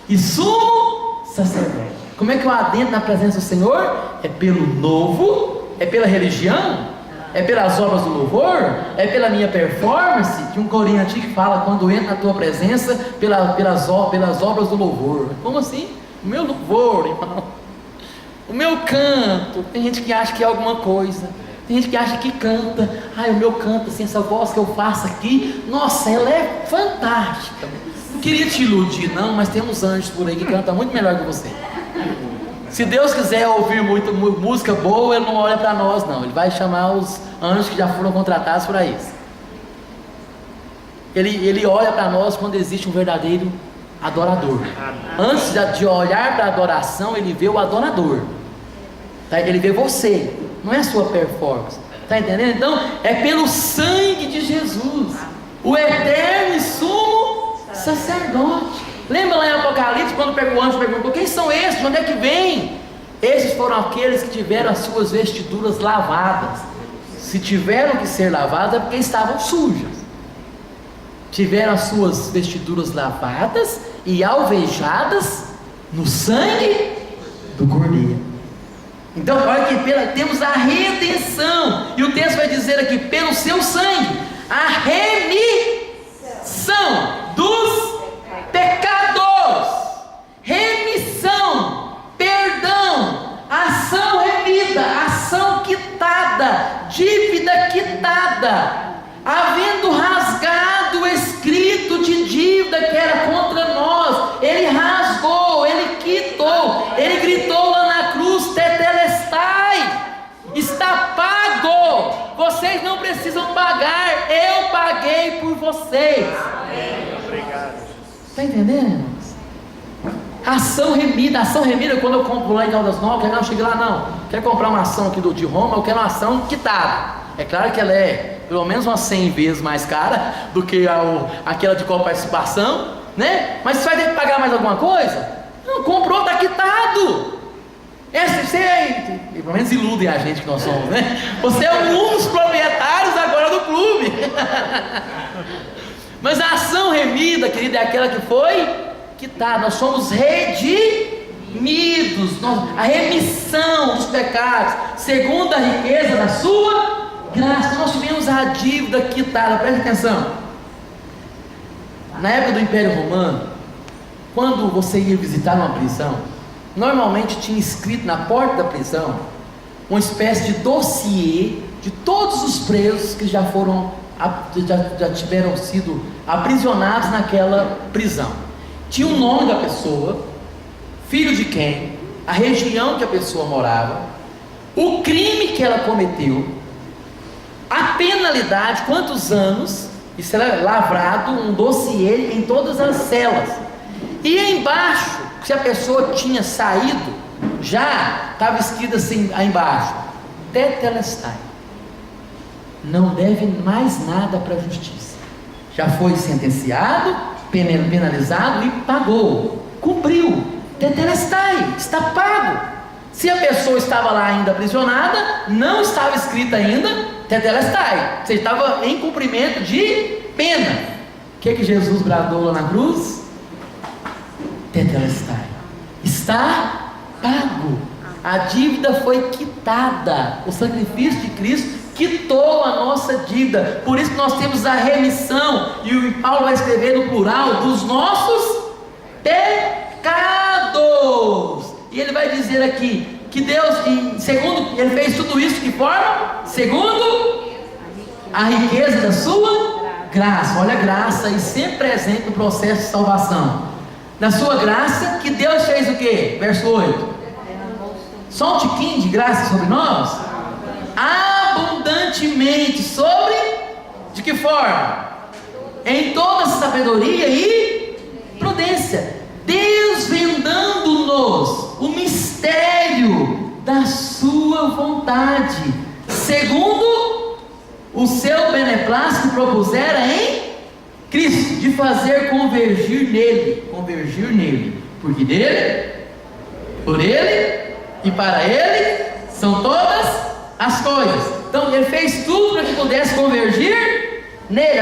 e sumo sacerdote. Como é que eu adentro na presença do Senhor? É pelo novo? É pela religião? É pelas obras do louvor? É pela minha performance? Que um corinho antigo fala, quando entra na tua presença, pelas obras do louvor. Como assim? O meu louvor, irmão, o meu canto. Tem gente que acha que é alguma coisa, tem gente que acha que canta. Ai, o meu canto, assim, essa voz que eu faço aqui, nossa, ela é fantástica. Não queria te iludir não, mas tem uns anjos por aí que cantam muito melhor que você. Se Deus quiser ouvir muita música boa, Ele não olha para nós não, Ele vai chamar os anjos que já foram contratados para isso. Ele olha para nós quando existe um verdadeiro adorador. Antes de olhar para a adoração, Ele vê o adorador, tá? Ele vê você, não é a sua performance, está entendendo? Então é pelo sangue de Jesus, o eterno e sumo sacerdote. Lembra lá em Apocalipse, quando o anjo perguntou: quem são esses? De onde é que vêm? Esses foram aqueles que tiveram as suas vestiduras lavadas. Se tiveram que ser lavadas é porque estavam sujas. Tiveram as suas vestiduras lavadas e alvejadas no sangue do Cordeiro. Então olha que temos a redenção, e o texto vai dizer aqui: pelo seu sangue, a remissão dos pecados, remissão, perdão, ação remida, ação quitada, dívida quitada, havendo rasgado o escrito de dívida que era contra nós, Ele rasgou, Ele quitou, Ele gritou lá na cruz: tetelestai, está pago, vocês não precisam pagar, eu paguei por vocês. Obrigado. Está entendendo, irmãos? Ação remida quando eu compro lá em Caldas Novas, eu chego lá, não, quero comprar uma ação aqui de Roma, eu quero uma ação quitada. É claro que ela é pelo menos umas 100 vezes mais cara do que aquela de coparticipação, né? Mas você vai ter que pagar mais alguma coisa? Não, comprou, está quitado. Você, pelo menos iludem a gente que nós somos, né? Você é um dos proprietários agora do clube. Mas a ação remida, querida, é aquela que foi quitada. Nós somos redimidos, a remissão dos pecados, segundo a riqueza da sua graça. Nós tivemos a dívida quitada. Preste atenção. Na época do Império Romano, quando você ia visitar uma prisão, normalmente tinha escrito na porta da prisão uma espécie de dossiê de todos os presos que já tiveram sido aprisionados naquela prisão. Tinha o nome da pessoa, filho de quem, a região que a pessoa morava, o crime que ela cometeu, a penalidade, quantos anos. Isso era lavrado, um dossiê em todas as celas. E embaixo, se a pessoa tinha saído, já estava escrito assim aí embaixo: tetelestai, não deve mais nada para a justiça, já foi sentenciado, penalizado e pagou, cumpriu, tetelestai, está pago. Se a pessoa estava lá ainda aprisionada, não estava escrito ainda tetelestai, você estava em cumprimento de pena. O que Jesus bradou lá na cruz? Tetelestai, está pago, a dívida foi quitada, o sacrifício de Cristo quitou a nossa dívida. Por isso que nós temos a remissão, e o Paulo vai escrever no plural, dos nossos pecados. E ele vai dizer aqui que Deus, segundo, Ele fez tudo isso de que forma? Segundo a riqueza da sua graça. Olha a graça aí sempre presente no processo de salvação. Na sua graça, que Deus fez o que? Verso 8: só um tiquinho de graça sobre nós? Abundantemente, sobre, de que forma? Em toda sabedoria e prudência, desvendando-nos o mistério da sua vontade, segundo o seu beneplácito propusera em Cristo, de fazer convergir nele, porque dele, por ele e para ele são todas as coisas. Então ele fez tudo para que pudesse convergir nele,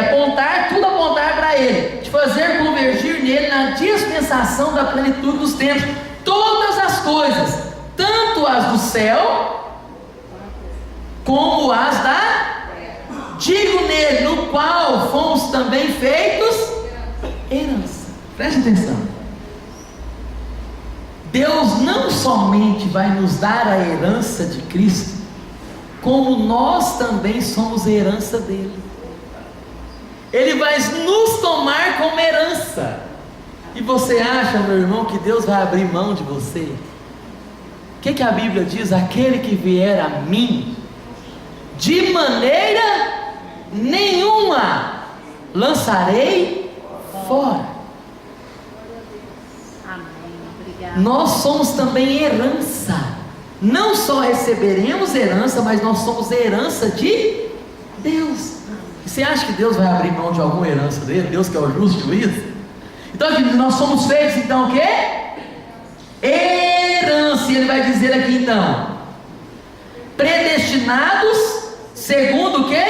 tudo apontar para ele, de fazer convergir nele na dispensação da plenitude dos tempos, todas as coisas, tanto as do céu como as da digo nele, no qual fomos também feitos herança. Preste atenção. Deus não somente vai nos dar a herança de Cristo, como nós também somos herança dele. Ele vai nos tomar como herança. E você acha, meu irmão, que Deus vai abrir mão de você? O que a Bíblia diz? Aquele que vier a mim, de maneira nenhuma lançarei fora. Amém. Obrigada. Nós somos também herança. Não só receberemos herança, mas nós somos herança de Deus. E você acha que Deus vai abrir mão de alguma herança dele? Deus que é o justo juiz? Então nós somos feitos, então, o quê? Herança. E ele vai dizer aqui então: predestinados segundo o quê?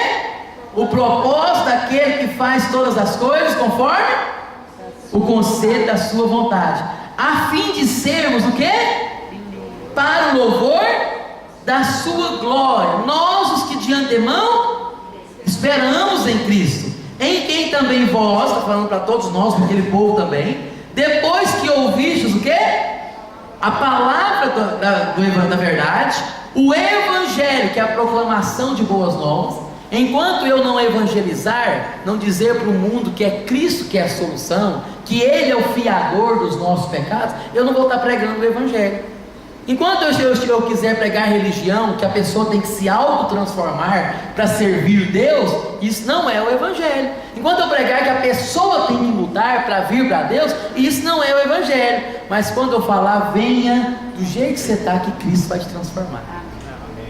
O propósito daquele que faz todas as coisas conforme o conselho da sua vontade, a fim de sermos o quê? Para o louvor da sua glória. Nós, os que de antemão esperamos em Cristo, em quem também vós, está falando para todos nós, para aquele povo também, depois que ouvistes o quê? A palavra da verdade, o evangelho, que é a proclamação de boas novas. Enquanto eu não evangelizar, não dizer para o mundo que é Cristo que é a solução, que Ele é o fiador dos nossos pecados, eu não vou estar pregando o evangelho. Enquanto eu quiser pregar religião, que a pessoa tem que se autotransformar para servir Deus, isso não é o evangelho. Enquanto eu pregar que a pessoa tem que mudar para vir para Deus, isso não é o evangelho. Mas quando eu falar, venha do jeito que você está, que Cristo vai te transformar.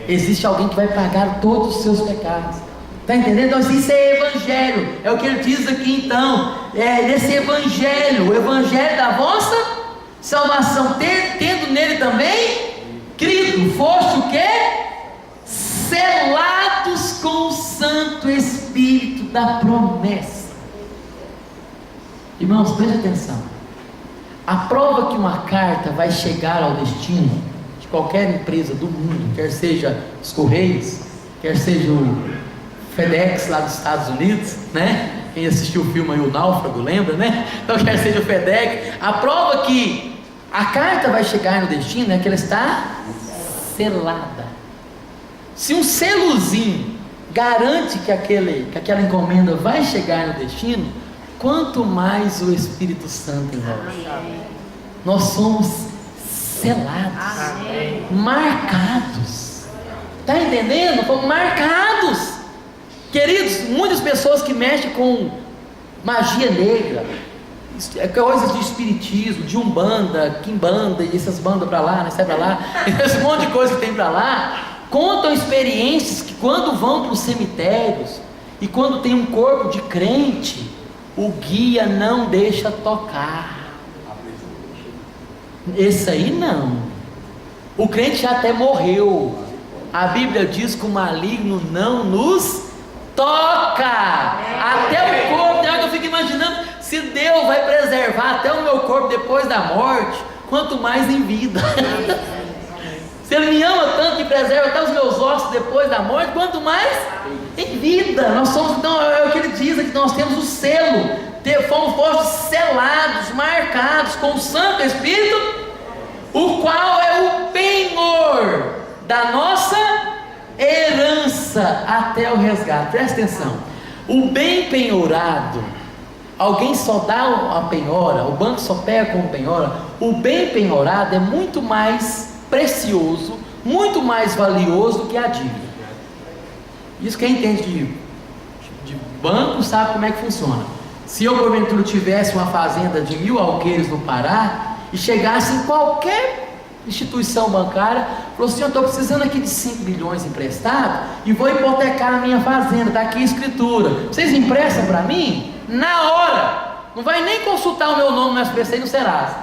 Existe alguém que vai pagar todos os seus pecados. Está entendendo? Então isso é evangelho. É o que ele diz aqui então. É nesse evangelho, o evangelho da vossa salvação, tendo nele também crido, foste o quê? Selados com o Santo Espírito da promessa. Irmãos, preste atenção. A prova que uma carta vai chegar ao destino de qualquer empresa do mundo, quer seja os Correios, quer seja o FedEx lá dos Estados Unidos, né? Quem assistiu o filme aí, O Náufrago, lembra, né? Então quer seja o FedEx, a prova que a carta vai chegar no destino é que ela está selada. Se um selozinho garante que aquela encomenda vai chegar no destino, quanto mais o Espírito Santo envolve. Nós somos selados, Amém. marcados. Está entendendo? Fomos marcados. Queridos, muitas pessoas que mexem com magia negra, coisas de espiritismo, de umbanda, quimbanda, e essas bandas para lá, né, sai para lá, esse monte de coisa que tem para lá, contam experiências que quando vão para os cemitérios e quando tem um corpo de crente, o guia não deixa tocar. Esse aí não. O crente já até morreu. A Bíblia diz que o maligno não nos toca. Até o corpo. Eu fico imaginando, se Deus vai preservar até o meu corpo depois da morte, quanto mais em vida. Se Ele me ama tanto que preserva até os meus ossos depois da morte, quanto mais em vida. Nós somos, então, é o que Ele diz aqui, nós temos o selo. Fomos postos selados, marcados com o Santo Espírito, o qual é o penhor da nossa herança até o resgate. Presta atenção. O bem penhorado, alguém só dá a penhora, o banco só pega como penhora. O bem penhorado é muito mais precioso, muito mais valioso do que a dívida. Isso quem entende de banco sabe como é que funciona. Se eu porventura tivesse uma fazenda de 1000 alqueires no Pará e chegasse em qualquer instituição bancária, falou assim: eu estou precisando aqui de 5 milhões emprestado e vou hipotecar a minha fazenda, está aqui a escritura, vocês emprestam para mim? na hora. Não vai nem consultar o meu nome no SPC e no Serasa,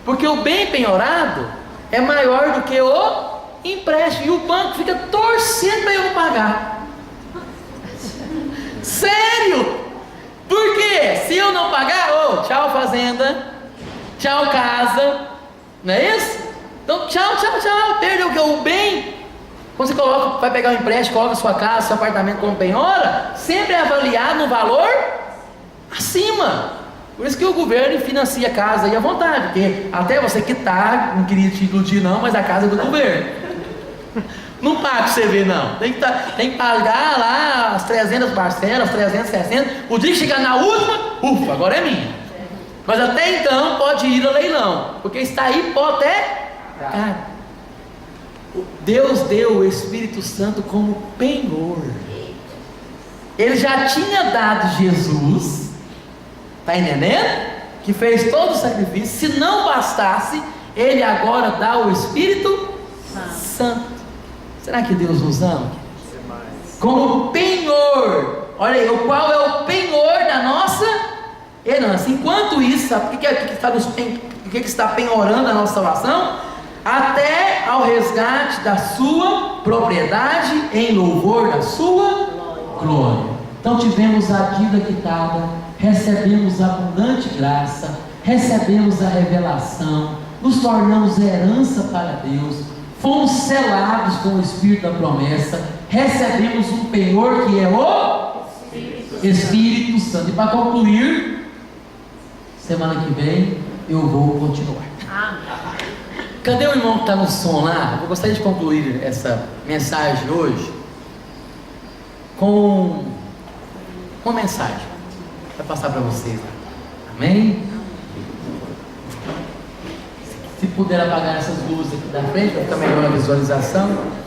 porque o bem penhorado é maior do que o empréstimo, e o banco fica torcendo para eu não pagar. Sério? Por quê? Se eu não pagar, tchau fazenda, tchau casa, não é isso? Então tchau, perdeu o bem. Quando você vai pegar um empréstimo, coloca sua casa, seu apartamento como penhora, sempre é avaliado no valor acima. Por isso que o governo financia a casa aí à vontade, porque até você quitar, não queria te iludir não, mas a casa é do governo. Não paga pra você ver não, tem que pagar lá as 300 parcelas, 360, o dia que chegar na última, ufa, agora é minha. Mas até então pode ir a leilão, porque está aí hipotecado. Deus deu o Espírito Santo como penhor. Ele já tinha dado Jesus, está entendendo? Que fez todo o sacrifício. Se não bastasse, Ele agora dá o Espírito Santo. Será que Deus nos ama? Como penhor. Olha aí, qual é o penhor da nossa herança? Enquanto isso, sabe o que está penhorando a nossa salvação? Até ao resgate da sua propriedade em louvor da sua glória. Então tivemos a dívida quitada, recebemos a abundante graça, recebemos a revelação, nos tornamos herança para Deus, fomos selados com o Espírito da promessa, recebemos um penhor que é o Espírito Santo. E para concluir, semana que vem eu vou continuar. Cadê o irmão que está no som lá? Eu gostaria de concluir essa mensagem hoje com uma mensagem para passar para vocês. Amém? Se puder apagar essas luzes aqui da frente para ficar melhor a visualização.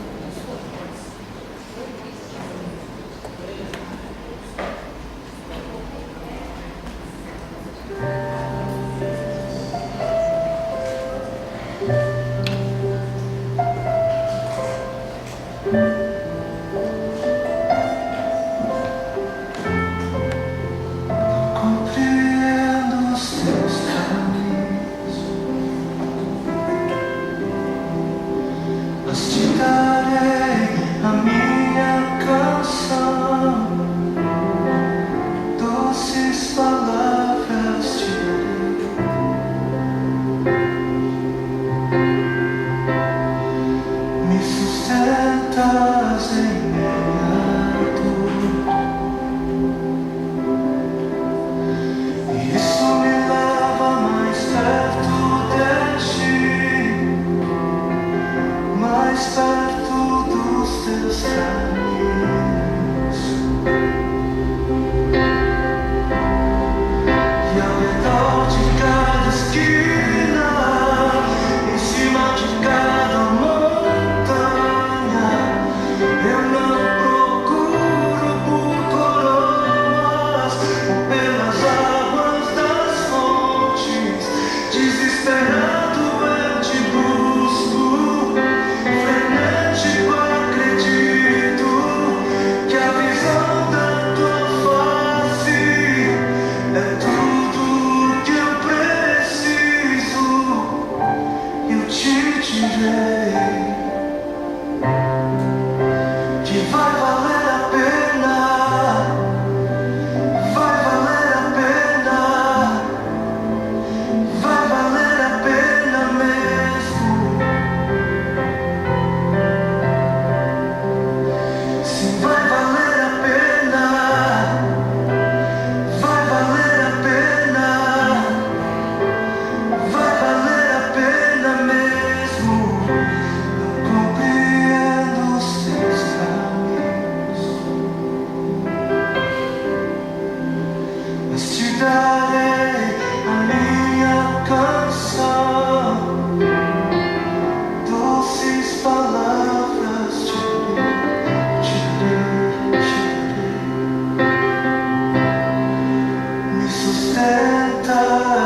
Sustenta